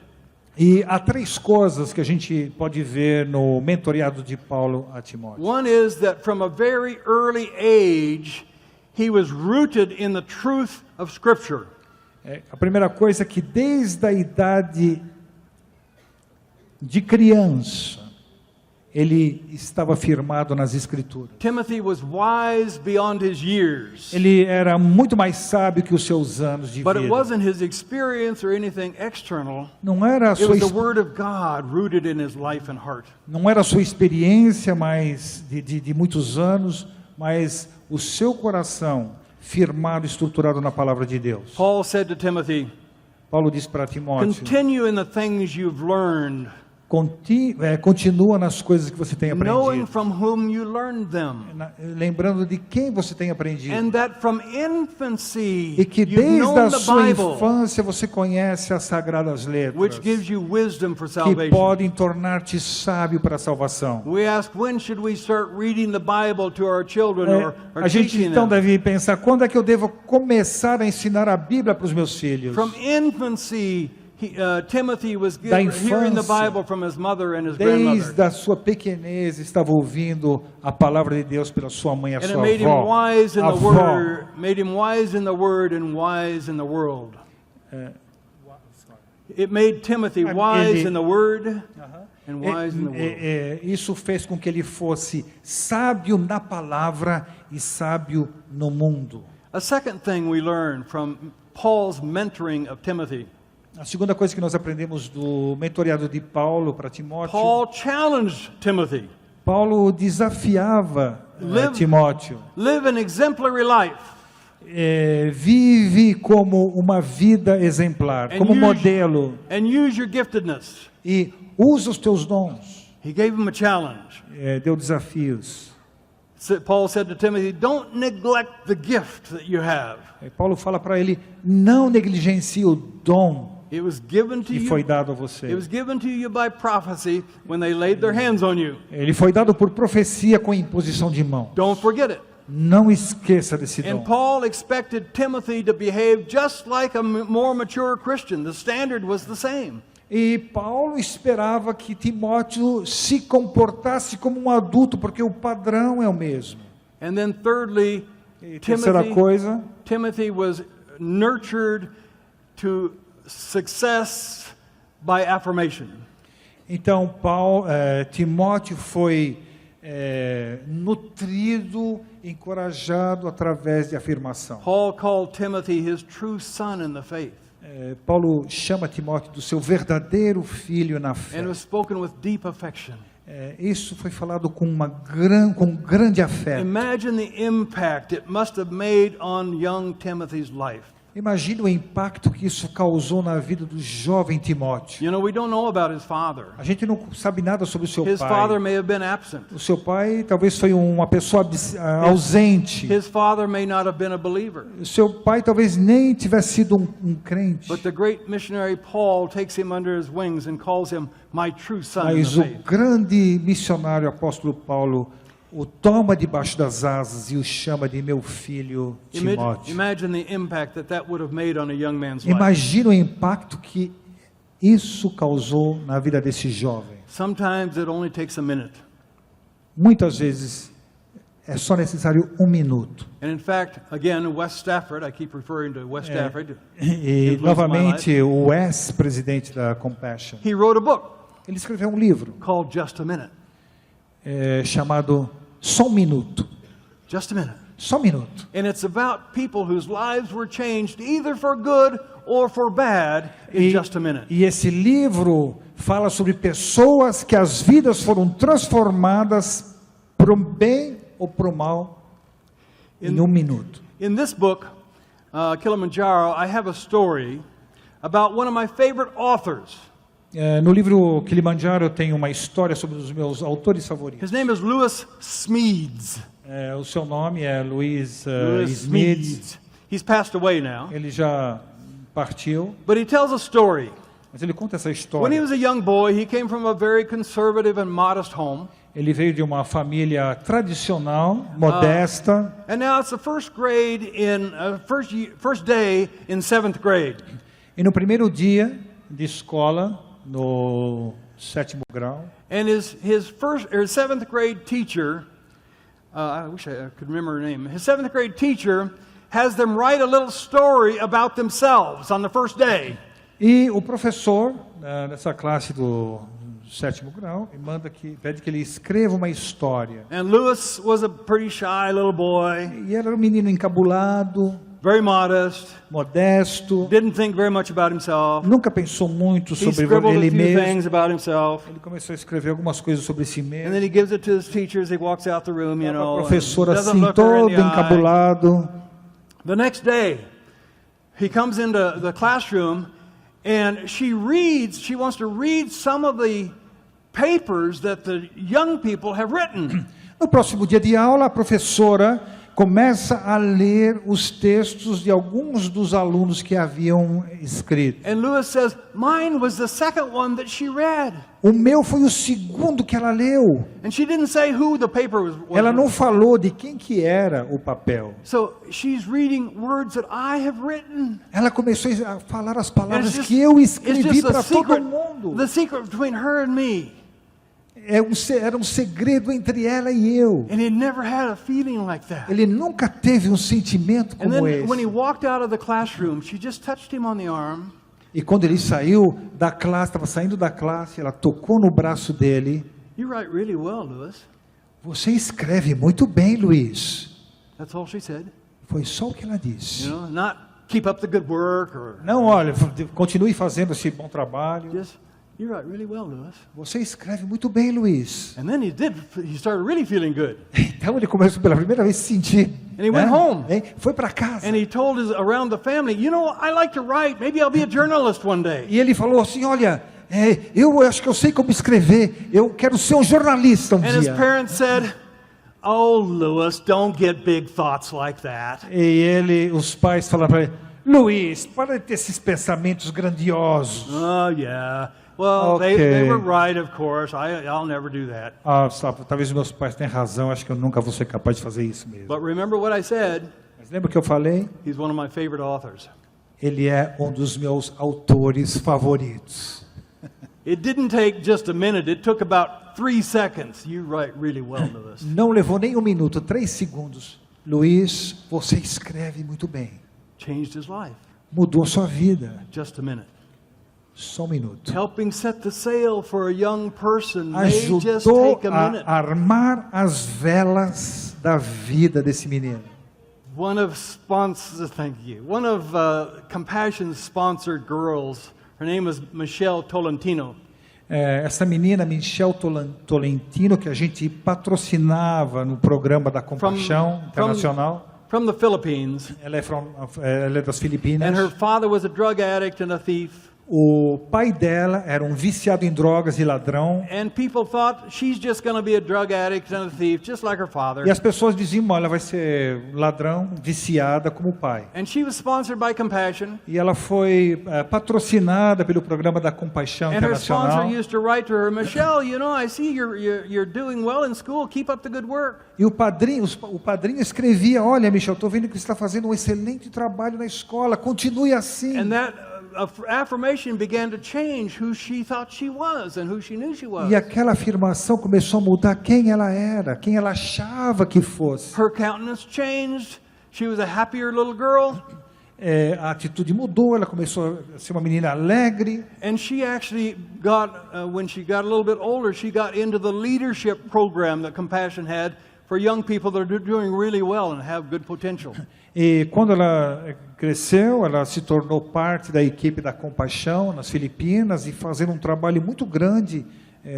E há 3 coisas que a gente pode ver no mentoreado de Paulo a Timóteo. One is that from a very early age, he was rooted in the truth of Scripture. A primeira coisa é que desde a idade de criança, ele estava firmado nas Escrituras. Timothy was wise beyond his years. Ele era muito mais sábio que os seus anos de But it vida. wasn't his experience or anything external. Não era a It sua, was the Word of God rooted in his life and heart. não era a sua experiência mais de muitos anos, mas o seu coração firmado, estruturado na palavra de Deus. Paul said to Timothy, Paulo diz para Timóteo: continue in the things you've learned, continua nas coisas que você tem knowing aprendido. from whom you learned them, Lembrando de quem você tem aprendido. and that from infancy E que you've desde known a the sua Bible, infância você conhece as Sagradas Letras, which gives you wisdom for que salvation. podem tornar-te sábio para a salvação. We ask, when should we start reading the Bible to our children or A gente teaching então them? deve pensar, quando é que eu devo começar a ensinar a Bíblia para os meus filhos? From infancy, Timothy was Da hearing the infância. Bible from his mother and his grandmother. Desde a sua pequenez estava ouvindo a palavra de Deus pela sua mãe e a And it sua made him avó. wise in the Avó. word, made him wise in the word and wise in the world. It made Timothy wise in the word and wise in the world. Isso fez com que ele fosse sábio na palavra e sábio no mundo. A second thing we learn from Paul's mentoring of Timothy, A segunda coisa que nós aprendemos do mentoreado de Paulo para Timóteo, Paul challenged Timothy. Paulo desafiava Timóteo. Live an exemplary life. Vive como uma vida exemplar, And como use- modelo, And use your giftedness. e usa os teus dons. He gave him a challenge. Deu desafios. Paul said to Timothy, don't neglect the gift that you have. Paulo fala para ele: não negligencie o dom It was given to que foi you. dado a It você. was given to you by prophecy when they laid their hands on you. Ele foi dado por profecia com imposição de mão. Don't forget it. Não esqueça desse And dom. Paul expected Timothy to behave just like a more mature Christian. The standard was the same. E Paulo esperava que Timóteo se comportasse como um adulto, porque o padrão é o mesmo. And then thirdly, E terceira coisa, Timothy was nurtured to success by affirmation. então Timóteo foi nutrido encorajado através de afirmação. Paul called Timothy his true son in the faith, Paulo chama Timóteo do seu verdadeiro filho na fé. and it was spoken with deep affection. Isso foi falado com com grande afeto. Imagine the impact it must have made on young Timothy's life. Imagine o impacto que isso causou na vida do jovem Timóteo. You know, we don't know about his father. A gente não sabe nada sobre o seu His father pai. may have been absent. O seu pai talvez foi uma pessoa ausente. His father may not have been a believer. O seu pai talvez nem tivesse sido um crente. But the great missionary Paul takes him under his wings and calls him my true son in Mas the o faith. grande missionário apóstolo Paulo o toma debaixo das asas e o chama de meu filho Timóteo. Imagine the impact that would have made on a young man's life. Imagina o impacto que isso causou na vida desse jovem. Sometimes it only takes a minute. Muitas vezes é só necessário um minuto. And in fact, again, West Stafford, I keep referring to West Stafford. E novamente o ex-presidente da Compassion, He wrote a book ele escreveu um livro called Just a Minute. chamado Só um Minuto. Just a Minute. Só um minuto. And it's about people whose lives were changed either for good or for bad in just a minute. E esse livro fala sobre pessoas que as vidas foram transformadas para o bem ou para o mal em um minuto. In this book, Kilimanjaro, I have a story about one of my favorite authors. No livro Kilimanjaro eu tenho uma história sobre os meus autores favoritos. His name is Lewis Smedes. O seu nome é Lewis Lewis Smedes. Smedes. He's passed away now. Ele já partiu, But he tells a story. mas ele conta essa When he história. was a young boy, he came from a very conservative and modest home. Ele veio de uma família tradicional, modesta, And now it's the first grade in first day in 7th grade. e no primeiro dia de escola, no 7º grau, And his 7th grade teacher, I wish I could remember her name. His 7th grade teacher has them write a little story about themselves on the first day. e o professor dessa classe do 7º grau pede que ele escreva uma história. And Lewis was a pretty shy little boy, E ele era um menino encabulado, very modest, modesto, didn't think very much about himself. nunca pensou muito He sobre scribbled a ele few mesmo. things about himself. Ele começou a escrever algumas coisas sobre si And mesmo. then he gives it to his teachers. He walks out the room, you A know, and professora doesn't assim, look her in todo the eye. encabulado. The next day, he comes into the classroom and she wants to read some of the papers that the young people have written. No próximo dia de aula, a professora começa a ler os textos de alguns dos alunos que haviam escrito. And Lewis says, mine was the second one that she read. O meu foi o segundo que ela leu. And she didn't say who the paper was. Ela não falou de quem que era o papel. So she's reading words that I have written. Ela começou a falar as And palavras que eu it's escrevi just para todo mundo. the secret between her and me. Era um segredo entre ela e eu. And he never had a feeling like that. Ele nunca teve um sentimento And como then when he esse. walked out of the classroom, she just touched him on the arm. E quando ele saiu da classe, estava saindo da classe, ela tocou no braço dele. You write really well, Lewis. Você escreve muito bem, Luiz. That's all she said. Foi só o que ela disse. You know, not keep up the good work or Não, olha, continue fazendo esse bom trabalho. just, you write really well, Lewis. Você escreve muito bem, Luiz. And then he started really feeling good. Então ele começou pela primeira vez a se sentir. And he went home. Foi para casa. And he told around the family, you know, I like to write. Maybe I'll be a journalist one day. E ele falou assim, olha, eu acho que eu sei como escrever. Eu quero ser um jornalista um And his dia. parents said, oh, Lewis, don't get big thoughts like that. E os pais falaram para ele, Luiz, para de ter esses pensamentos grandiosos. Oh, yeah. Well, Okay. they were right, of course. I'll never do that. Sabe, talvez meus pais tenham razão, acho que eu nunca vou ser capaz de fazer isso mesmo. But remember what I said? Mas lembra que eu falei? He's one of my favorite authors. Ele é um dos meus autores favoritos. It didn't take just a minute. It took about 3 seconds. You write really well, Lewis. Não levou nem um minuto, 3 segundos. Luiz, você escreve muito bem. Changed his life. Mudou a sua vida. Just a minute. Só um minuto. Helping set the sail for a young person may just Ajudou take a a minute. armar as velas da vida desse menino. One of Compassion's sponsored girls, her name is Michelle Tolentino. Essa menina, Michelle Tolentino, que a gente patrocinava no programa da Compaixão Internacional. From the Philippines. Ela é das Filipinas. And her father was a drug addict and a thief. O pai dela era um viciado em drogas e ladrão. And people thought she's just going to be a drug addict and a thief, just like her father. E as pessoas diziam, olha, ela vai ser ladrão, viciada como o pai. And she was sponsored by Compassion. E ela foi patrocinada pelo programa da Compaixão And her Internacional. sponsor used to write to her, Michelle, you know, I see you're doing well in school. Keep up the good work. E o padrinho escrevia, olha, Michelle, estou vendo que você está fazendo um excelente trabalho na escola, continue assim. And that affirmation began to change who she thought she was and who she knew she was. E aquela afirmação começou a mudar quem ela era, quem ela achava que fosse. Her countenance changed. She was a happier little girl. A atitude mudou, ela começou a ser uma menina alegre. And she actually got, when she got a little bit older, she got into the leadership program that Compassion had for young people that are doing really well and have good potential. E quando ela cresceu, ela se tornou parte da equipe da Compaixão nas Filipinas e fazendo um trabalho muito grande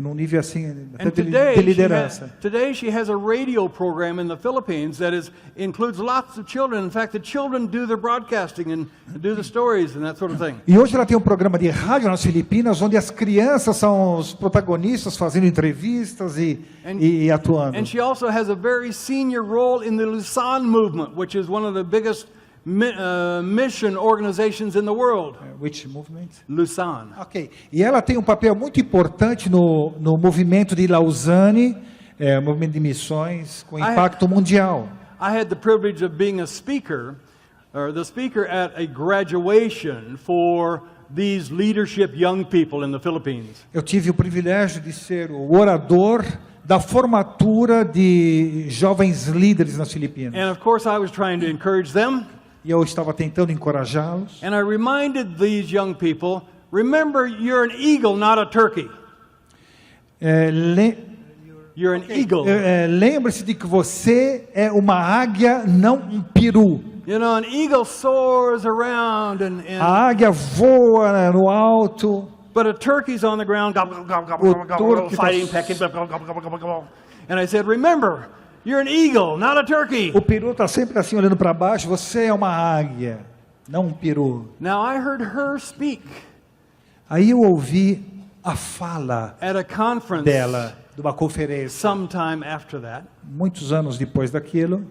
num nível assim até de liderança. Today she has a radio program in the Philippines that includes lots of children. In fact, the children do the broadcasting and do the stories and that sort of thing. E hoje ela tem um programa de rádio nas Filipinas onde as crianças são os protagonistas fazendo entrevistas e atuando. And she also has a very senior role in the Luzon movement, which is one of the biggest mission organizations in the world. Which movement? Luzon. Ok. E ela tem um papel muito importante no movimento de Lausanne, movimento de missões com impacto mundial. I had the privilege of being a speaker, or the speaker at a graduation for these leadership young people in the Philippines. Eu tive o privilégio de ser o orador da formatura de jovens líderes nas Filipinas. And of course I was trying to encourage them. E eu estava tentando encorajá-los. And I reminded these young people, remember you're an eagle, not a turkey. You're an eagle. Lembre-se de que você é uma águia, não um peru. You know, an eagle soars around A águia voa no alto. But a turkey's on the ground, gobble, gobble, gobble, gobble, fighting, pecking, gobble, gobble, gobble, gobble, gobble. And I said, remember, you're an eagle, not a turkey. O peru está sempre assim olhando para baixo. Você é uma águia, não um peru. Now I heard her speak. Aí eu ouvi a fala at a conference dela, de uma conferência, sometime after that. Muitos anos depois daquilo.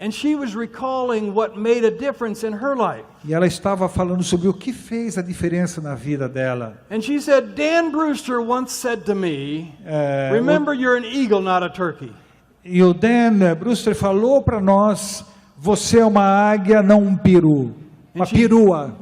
And she was recalling what made a difference in her life. E ela estava falando sobre o que fez a diferença na vida dela. And she said, Dan Brewster once said to me, remember you're an eagle, not a turkey. E o Dan Brewster falou para nós, você é uma águia, não um peru, uma perua.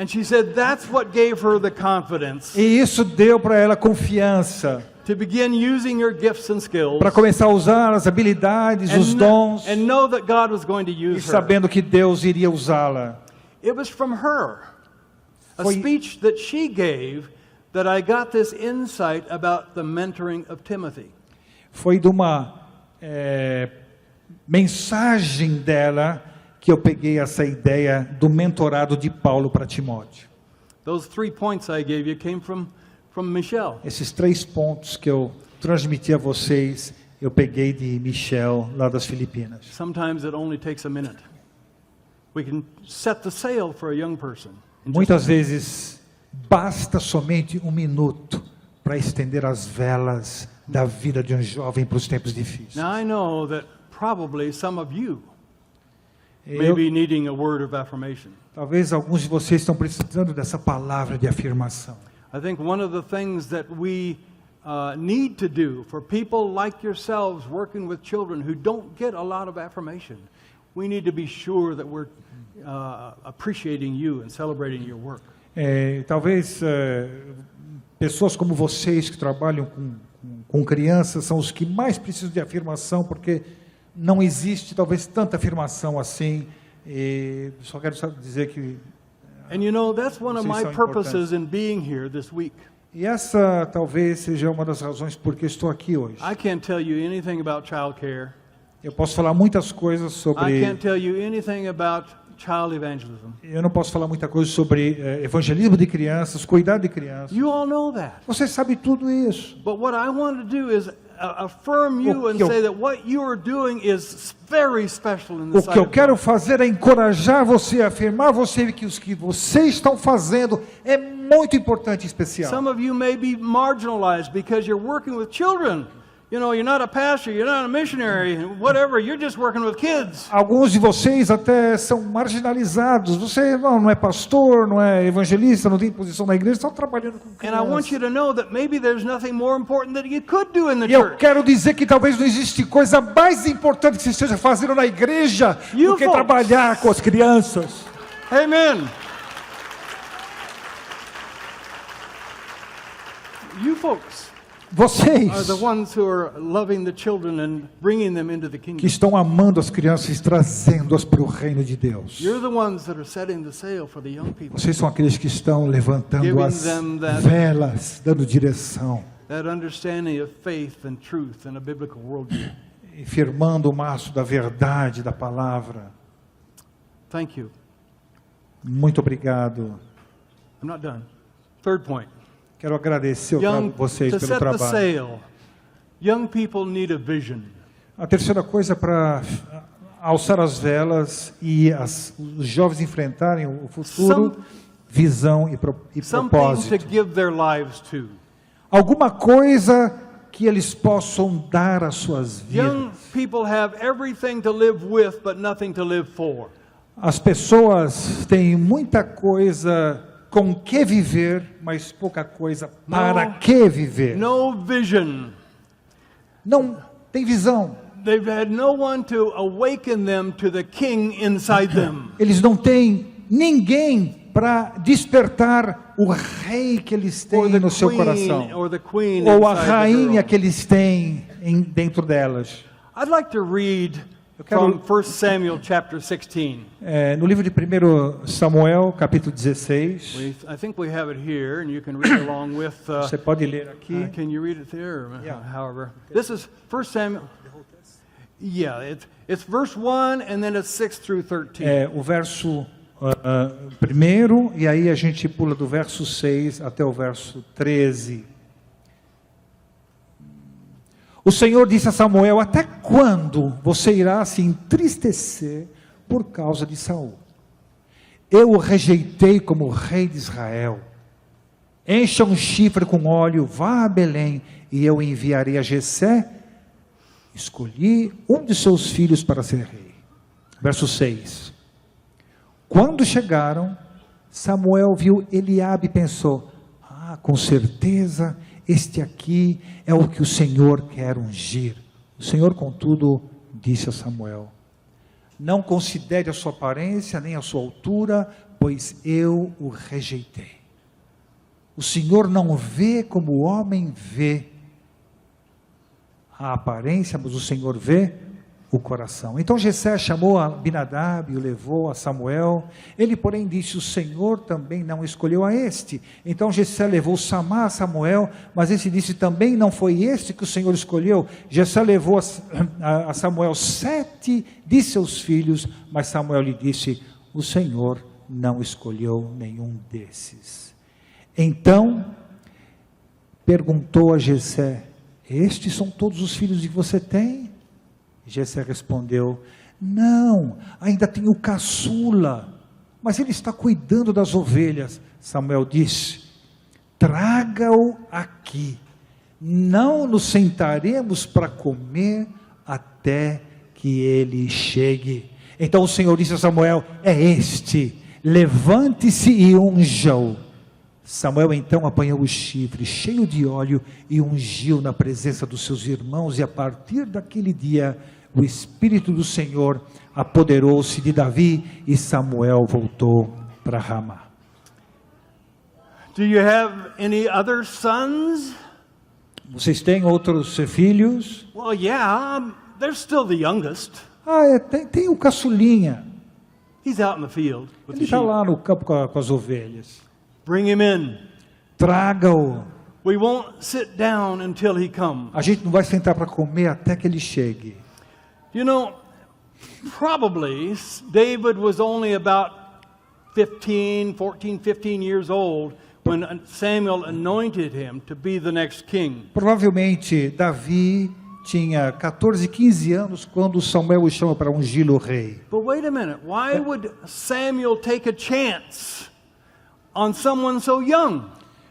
And she said that's what gave her the confidence. E isso deu para ela confiança. To begin using your gifts and skills. Para começar a usar as habilidades, os dons. And know that God was going to use e sabendo que Deus iria usá-la. It was from her, a speech that she gave, that I got this insight about the mentoring of Timothy. Foi de uma mensagem dela que eu peguei essa ideia do mentorado de Paulo para Timóteo. Those 3 points I gave you came from Michelle. Esses 3 pontos que eu transmiti a vocês, eu peguei de Michelle, lá das Filipinas. Sometimes it only takes a minute. We can set the sail for a young person. Muitas vezes basta somente um minuto para estender as velas da vida de um jovem para os tempos difíceis. Now I know that probably some of you may be needing a word of affirmation. Talvez alguns de vocês estão precisando dessa palavra de afirmação. I think one of the things that we need to do for people like yourselves working with children who don't get a lot of affirmation, we need to be sure that we're appreciating you and celebrating your work. Talvez pessoas como vocês que trabalham com crianças são os que mais precisam de afirmação, porque não existe talvez tanta afirmação assim. E só quero dizer que and you know, that's one of my purposes in being here this week. E essa talvez seja uma das razões por que estou aqui hoje. I can't tell you anything about child care. Eu posso falar muitas coisas I sobre... can't tell you anything about child evangelism. Eu não posso falar muita coisa sobre evangelismo de crianças, cuidado de crianças. You all know that. Você sabe tudo isso. But what I want to do is affirm you and que eu- say that what you are doing is very special in the O sight que eu of quero God. fazer é encorajar você, afirmar você que os que vocês estão fazendo é muito importante e especial. Some of you may be marginalized because you're working with children. You know, you're not a pastor, you're not a missionary, whatever, you're just working with kids. Alguns de vocês até são marginalizados. Você não é pastor, não é evangelista, não tem posição na igreja, estão trabalhando com And I want crianças. you to know that maybe there's nothing more important that you could do in the E eu church. quero dizer que talvez não existe coisa mais importante que você esteja fazendo na igreja You do que folks. trabalhar com as crianças. Amen. You folks are Vocês the ones who are loving the children and bringing them into the que kingdom. estão amando as crianças e trazendo-as para o reino de Deus. You're the ones that are setting the sail for the young people. Vocês são aqueles que estão levantando Giving as them that- velas, dando direção, That understanding of faith and truth and a biblical worldview. e firmando o maço da verdade, da palavra. Thank you. Muito obrigado. I'm not done. Third point. Quero agradecer Young, vocês to pelo set the trabalho. sail, young people need a vision. A terceira coisa para alçar as velas e os jovens enfrentarem o futuro, visão e Something propósito. to give their lives to. Alguma coisa que eles possam dar às suas Young vidas. people have everything to live with, but nothing to live for. As pessoas têm muita coisa com que viver, mas pouca coisa para que viver. No vision. Não tem visão. They've had no one to awaken them to the king inside them. Eles não têm ninguém para despertar o rei que eles Or têm the no seu queen, coração. or the queen Ou a inside the rainha girl. que eles têm dentro delas. I'd like to read quero- from 1 Samuel chapter 16. No livro de 1 Samuel, capítulo 16, I think we have it here, and you can read along with. você pode ler aqui. Can you read it there? Or Yeah. However, this is 1 Samuel. Yeah, it's verse 1, and then it's 6 through 13. O verso primeiro, e aí a gente pula do verso 6 até o verso 13. O Senhor disse a Samuel: até quando você irá se entristecer por causa de Saul? Eu o rejeitei como rei de Israel. Encha um chifre com óleo, vá a Belém, e eu enviarei a Jessé. Escolhi um de seus filhos para ser rei. Verso 6. Quando chegaram, Samuel viu Eliabe e pensou: com certeza este aqui é o que o Senhor quer ungir. O Senhor, contudo, disse a Samuel: não considere a sua aparência nem a sua altura, pois eu o rejeitei. O Senhor não vê como o homem vê a aparência, mas o Senhor vê o coração. Então Jessé chamou a Abinadab e o levou a Samuel. Ele, porém, disse: o Senhor também não escolheu a este. Então Jessé levou Samá a Samuel, mas esse disse: também não foi este que o Senhor escolheu. Jessé levou a Samuel 7 de seus filhos, mas Samuel lhe disse: o Senhor não escolheu nenhum desses. Então perguntou a Jessé: estes são todos os filhos que você tem? Jessé respondeu: não, ainda tenho o caçula, mas ele está cuidando das ovelhas. Samuel disse: traga-o aqui, não nos sentaremos para comer até que ele chegue. Então o Senhor disse a Samuel: é este, levante-se e unja-o. Samuel então apanhou o chifre cheio de óleo e ungiu na presença dos seus irmãos, e a partir daquele dia o Espírito do Senhor apoderou-se de Davi e Samuel voltou para Ramá. Do you have any other sons? Vocês têm outros filhos? Well, yeah, they're still the youngest. Tem o caçulinha. He's out in the field with Ele the está sheep. lá no campo com as ovelhas. Bring him in. Traga-o. We won't sit down until he comes. A gente não vai sentar para comer até que ele chegue. You know, probably David was only about 15 years old when Samuel anointed him to be the next king. Provavelmente Davi tinha 14, 15 anos quando Samuel o chama para ungí-lo rei. But wait a minute, why would Samuel take a chance on someone so young?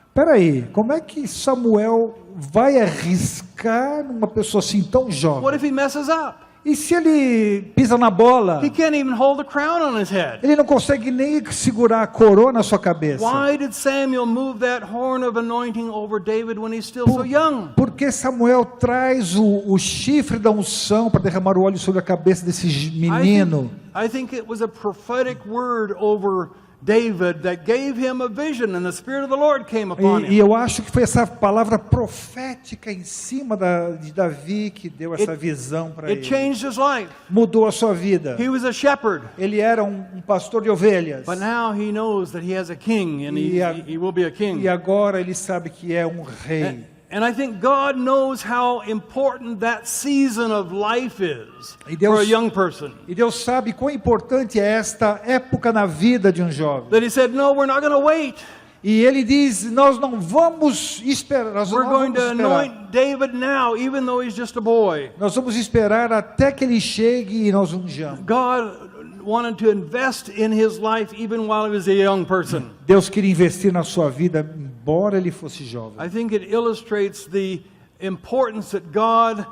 Espera aí, como é que Samuel vai arriscar numa pessoa assim tão What jovem? if he messes up? E se ele pisa na bola? He can't even hold the crown on his head. Ele não consegue nem segurar a coroa na sua cabeça. Why did Samuel move that horn of anointing over David when he's still so young? Porque Samuel traz o chifre da unção para derramar o óleo sobre a cabeça desse menino. I think it was a prophetic word over David that gave him a vision and the Spirit of the Lord came upon E him. eu acho que foi essa palavra profética em cima de Davi que deu essa visão para It ele. changed his life. Mudou a sua vida. He was a shepherd, Ele era um pastor de ovelhas. but now he knows that he has a king and he will be a king. E agora ele sabe que é um rei. And I think God knows how important that season of life is E Deus- for a young person. E Deus sabe quão importante é esta época na vida de um jovem. That he said, no, we're not going to wait. E ele diz, nós não vamos esperar, nós We're não going vamos to esperar. anoint David now, even though he's just a boy. Nós vamos esperar até que ele chegue e nós unjamos. God wanted to invest in his life even while he was a young person. Deus queria investir na sua vida, embora ele fosse jovem. I think it illustrates the importance that God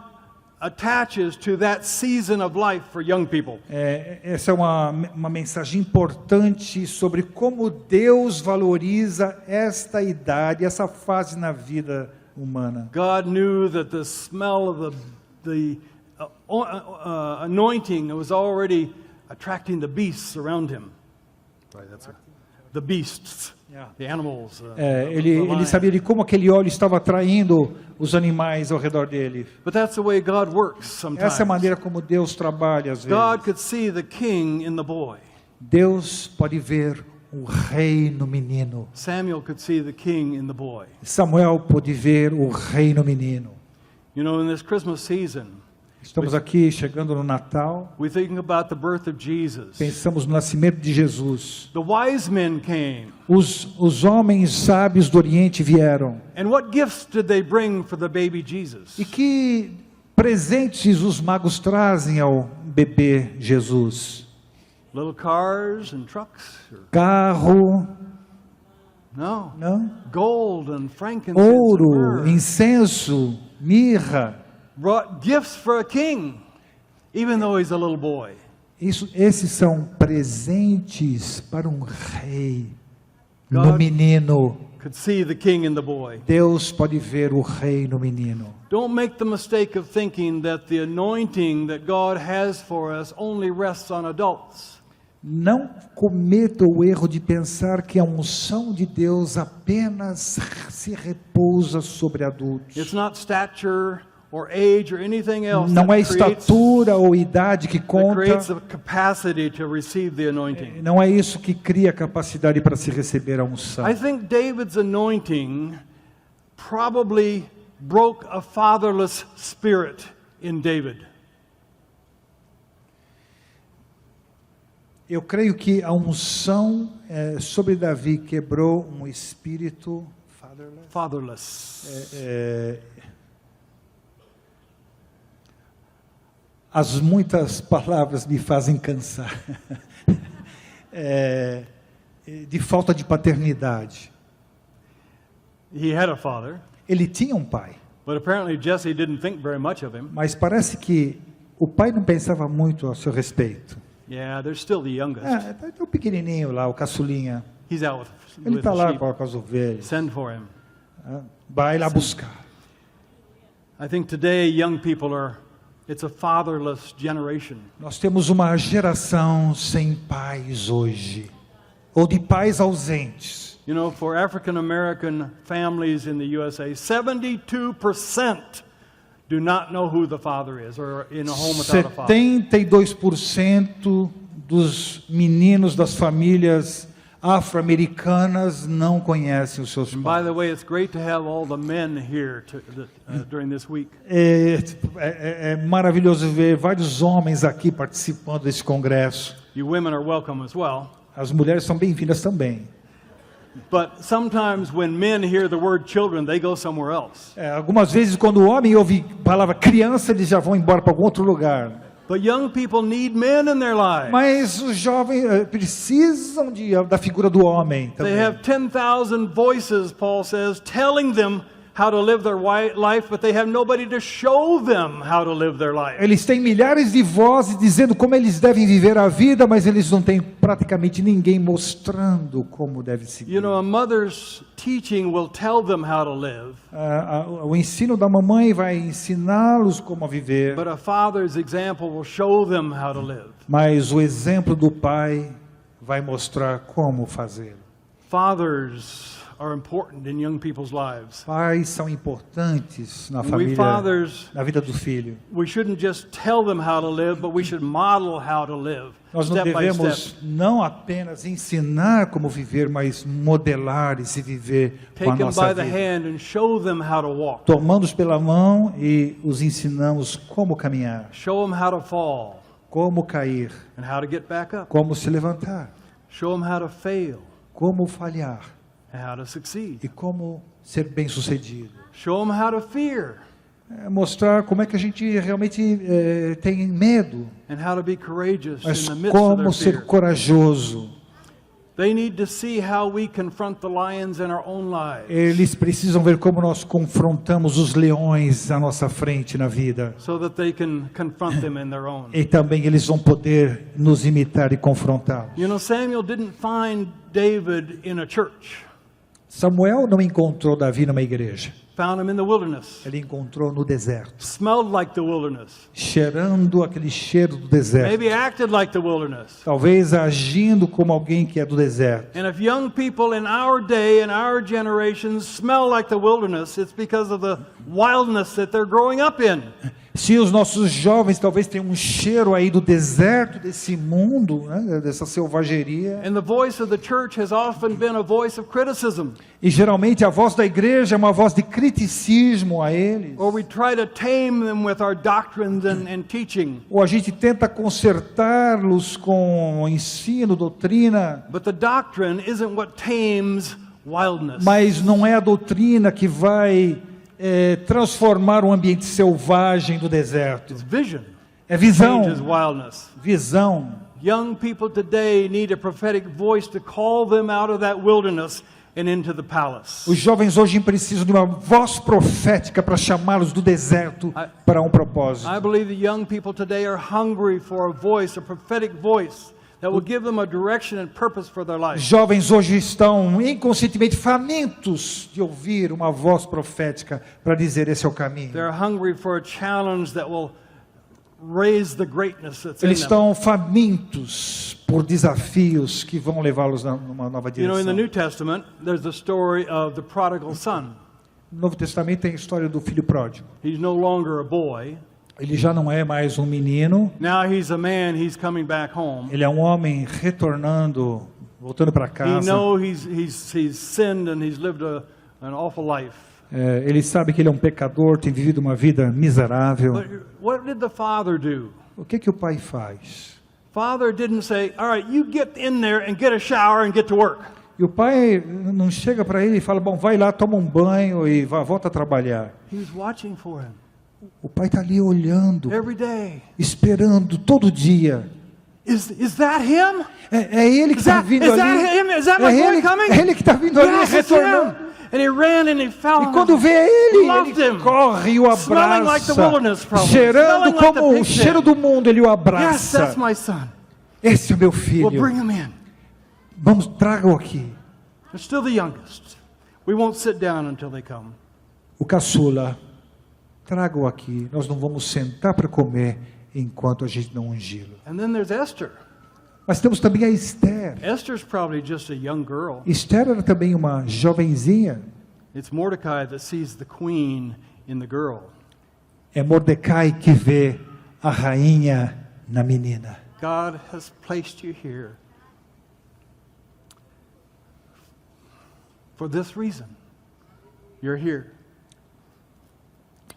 attaches to that season of life for young people. Essa é uma mensagem importante sobre como Deus valoriza esta idade, essa fase na vida humana. God knew that the smell of the anointing was already attracting the beasts around him. Right, the beasts, the animals. Ele sabia de como aquele óleo estava atraindo os animais ao redor dele. But that's the way God works sometimes. Essa é a maneira como Deus trabalha às vezes. God could see the king in the boy. Deus pode ver o rei no menino. Samuel could see the king in the boy. Samuel pôde ver o rei no menino. You know, in this Christmas season, Estamos aqui chegando no Natal, we think about the birth of Jesus. pensamos no nascimento de Jesus. The wise men came. Os homens sábios do Oriente vieram. And what gifts did they bring for the baby Jesus? E que presentes os magos trazem ao bebê Jesus? Little cars and trucks? Carro, No. não? Gold and frankincense Ouro, and myrrh. incenso, mirra. Brought gifts for a king, even though he's a little boy. Esses são presentes para um rei no God- menino. Could see the king in the boy. Deus pode ver o rei no menino. Don't make the mistake of thinking that the anointing that God has for us only rests on adults. Não cometa o erro de pensar que a unção de Deus apenas se repousa sobre adultos. It's not stature or age or anything else Não é that creates, estatura ou idade que that conta. creates the capacity to receive the anointing. Não é isso que cria capacidade para se receber a unção. I think David's anointing probably broke a fatherless spirit in David. Eu creio que a unção sobre Davi quebrou um espírito Fatherless. As muitas palavras me fazem cansar. De falta de paternidade. He had a father, Ele tinha um pai, but apparently Jesse didn't think very much of him. mas parece que o pai não pensava muito a seu respeito. Yeah, they're still the youngest. Tá o pequenininho lá, o caçulinha. He's out Ele with está the lá sheep. com as ovelhas. Send for him. Vai lá buscar. I think today young people it's a fatherless generation. Nós temos uma geração sem pais hoje, ou de pais ausentes. You know, for African American families in the USA, 72% do not know who the father is or in a home without a father. 72% dos meninos das famílias afro-americanas não conhecem os seus And by pais. the way, it's great to have all the men here during this week. É maravilhoso ver vários homens aqui participando desse congresso. You women are welcome as well. As mulheres são bem-vindas também. But sometimes when men hear the word children, they go somewhere else. Algumas vezes, quando o homem ouve a palavra criança, eles já vão embora para algum outro lugar. But young people need men in their lives. Mas os jovens precisam da figura do homem They também. have 10,000 voices, Paul says, telling them how to live their life, but they have nobody to show them how to live their life. Eles têm milhares de vozes dizendo como eles devem viver a vida, mas eles não têm praticamente ninguém mostrando como deve seguir. You know, a mother's teaching will tell them how to live, O ensino da mamãe vai ensiná-los como viver, but a father's example will show them how to live. mas o exemplo do pai vai mostrar como fazer. Fathers are important in young people's lives. Pais são importantes na We família, fathers, na vida do filho. we shouldn't just tell them how to live, but we should model how to live, Nós não step by step. devemos não apenas ensinar como viver, mas modelar e se viver com a Take them nossa by the vida. hand and show them how to walk. Tomando-os pela mão e os ensinamos como caminhar, Show them how to fall como cair, and how to get back up. como se levantar, Show them how to fail como falhar and how to succeed. e como ser bem-sucedido. Show them how to fear Mostrar como é que a gente realmente tem medo, and how to be courageous mas in the midst of como their ser fear. corajoso. They need to see how we confront the lions in our own lives, Eles precisam ver como nós confrontamos os leões à nossa frente na vida. so that they can confront them in their own. E também eles vão poder nos imitar e confrontá-los. You know, Samuel didn't find David in a church. Samuel não encontrou Davi numa igreja. Found him in the wilderness. Ele encontrou no deserto, Smelled like the wilderness. cheirando aquele cheiro do deserto. Maybe acted like the wilderness. Talvez agindo como alguém que é do deserto. And if young people in our day and our generations smell like the wilderness, it's because of the wildness that they're growing up in. Se os nossos jovens talvez tenham um cheiro aí do deserto, desse mundo, né, dessa selvageria. And the voice of the church has often been a voice of criticism. E geralmente a voz da igreja é uma voz de criticismo a eles. Or we try to tame them with our doctrines and teaching. Ou a gente tenta consertá-los com ensino, doutrina, But the doctrine isn't what tames wildness. mas não é a doutrina que vai transformar o ambiente selvagem do deserto. It's vision. É visão, Changes wildness. visão. Young people today need a prophetic voice to call them out of that wilderness and into the palace. Os jovens hoje precisam de uma voz profética para chamá-los do deserto para um propósito. I believe the young people today are hungry for a voice, a prophetic voice that will give them a direction and purpose for their Os life. jovens hoje estão inconscientemente famintos de ouvir uma voz profética para dizer esse é o caminho. They're hungry for a challenge that will raise the greatness that's in Eles them. estão famintos por desafios que vão levá-los numa nova You know, in the direção. New Testament, there's the story of the prodigal son. No Novo Testamento tem a história do filho pródigo. He's no longer a boy. Ele já não é mais um menino, Now he's a man, he's coming back home. ele é um homem retornando, voltando para He casa. knows he's sinned and he's lived an awful life. Ele sabe que ele é um pecador, tem vivido uma vida miserável. But what did the father do? O que o pai faz? Father didn't say, all right, you get in there and get a shower and get to work. E o pai não chega para ele e fala, bom, vai lá, toma um banho e volta a trabalhar. He was watching for him O pai está ali olhando, every day. esperando todo dia. Is that him? É ele que Is está that, vindo is ali. that him? Is that my É boy ele, coming? é ele que está vindo ali, Yes, it's retornando. him. And he ran and he fell E on quando him. vê ele, Loved ele him. corre e o Smelling like the wilderness, abraça. probably. Cheirando Smelling like the como o pig cheiro pen. do mundo, ele o Yes, abraça. that's my son. Esse é meu Well, filho. bring him in. Vamos, traga-o aqui. They're still the youngest. We won't sit down until they come. O caçula, traga-o aqui. Nós não vamos sentar para comer enquanto a gente não ungí-lo. And then there's Esther. Mas temos também a Esther. Esther's probably just a young girl. Esther era também uma jovenzinha. It's Mordecai that sees the queen in the girl. É Mordecai que vê a rainha na menina. God has placed you here. For this reason, you're here.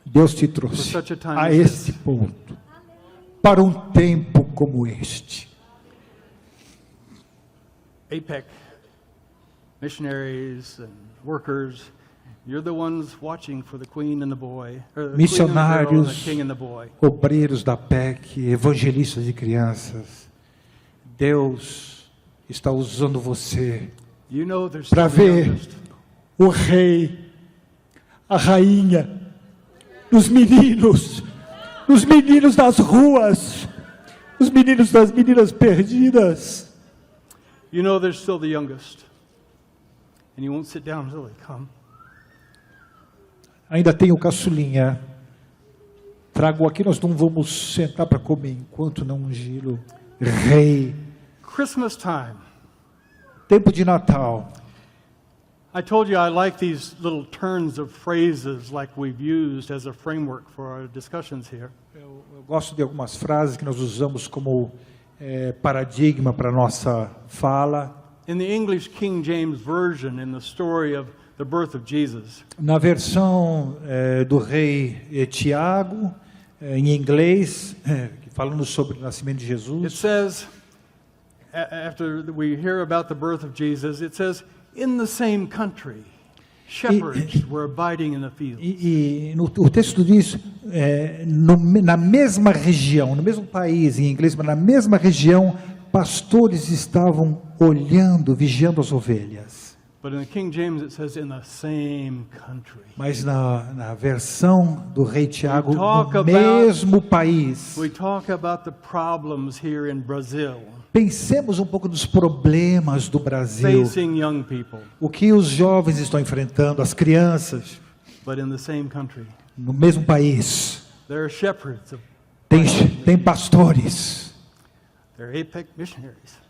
Deus te trouxe For such a time a as esse ponto, para um tempo como este. APEC missionaries and workers, you're the ones watching for the queen and the boy, or the queen and the girl and the Missionários, king and the boy. obreiros da PEC, evangelistas de crianças, Deus está usando você You know there's para still the ver youngest. o rei, a rainha, nos meninos das ruas, os meninos das meninas perdidas. You know there's still the youngest. And you won't sit down until they come. Ainda tem o caçulinha. Trago aqui, nós não vamos sentar para comer enquanto não ungí-lo. Rei. Christmas time. Tempo de Natal. I told you I like these little turns of phrases like we've used as a framework for our discussions here. Eu gosto de algumas frases que nós usamos como paradigma para a nossa fala. In the English King James Version, in the story of the birth of Jesus, Na versão do rei Tiago, em inglês, falando sobre o nascimento de it Jesus, says, after we hear about the birth of Jesus, it says, in the same country, shepherds were abiding in the fields. o texto diz, na mesma região, no mesmo país, em inglês, mas na mesma região, pastores estavam olhando, vigiando as ovelhas. But in the King James it says, in the same country. Mas na versão do rei Tiago, talk no about- mesmo país. We talk about the problems here in Brazil, Pensemos um pouco dos problemas do Brasil, facing young people, o que os jovens estão enfrentando, as crianças, but in the same country. no mesmo país. There are shepherds, Tem pastores, there are APEC missionaries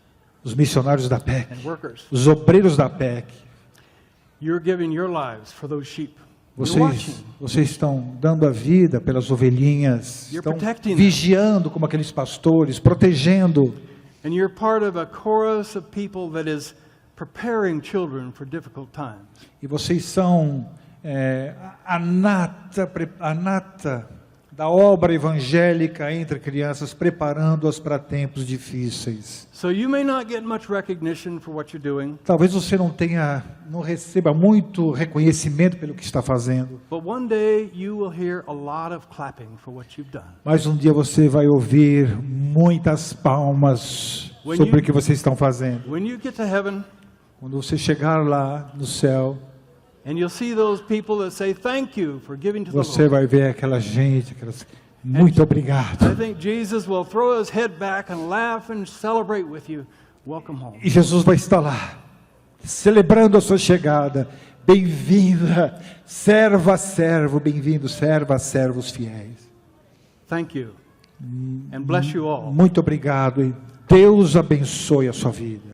os missionários da PEC, and workers. os obreiros da PEC. You're giving your lives for those sheep. You're watching. Vocês estão dando a vida pelas ovelhinhas, You're estão protecting them. vigiando como aqueles pastores, protegendo. And you're part of a chorus of people that is preparing children for difficult times. E vocês são a nata da obra evangélica entre crianças, preparando-as para tempos difíceis. So you may not get much recognition for what you're doing, Talvez você não receba muito reconhecimento pelo que está fazendo, but one day you will hear a lot of clapping for what you've done. mas um dia você vai ouvir muitas palmas sobre o que vocês estão fazendo. When you get to heaven, Quando você chegar lá no céu, and you'll see those people that say thank you for giving to the você Lord. vai ver aquela gente, muito obrigado. I think Jesus will throw his head back and laugh and celebrate with you. Welcome home. E Jesus vai estar lá, celebrando a sua chegada. Bem-vinda, serva, servo, bem-vindo, serva, servos fiéis. Thank you. And bless you all. Muito obrigado e Deus abençoe a sua vida.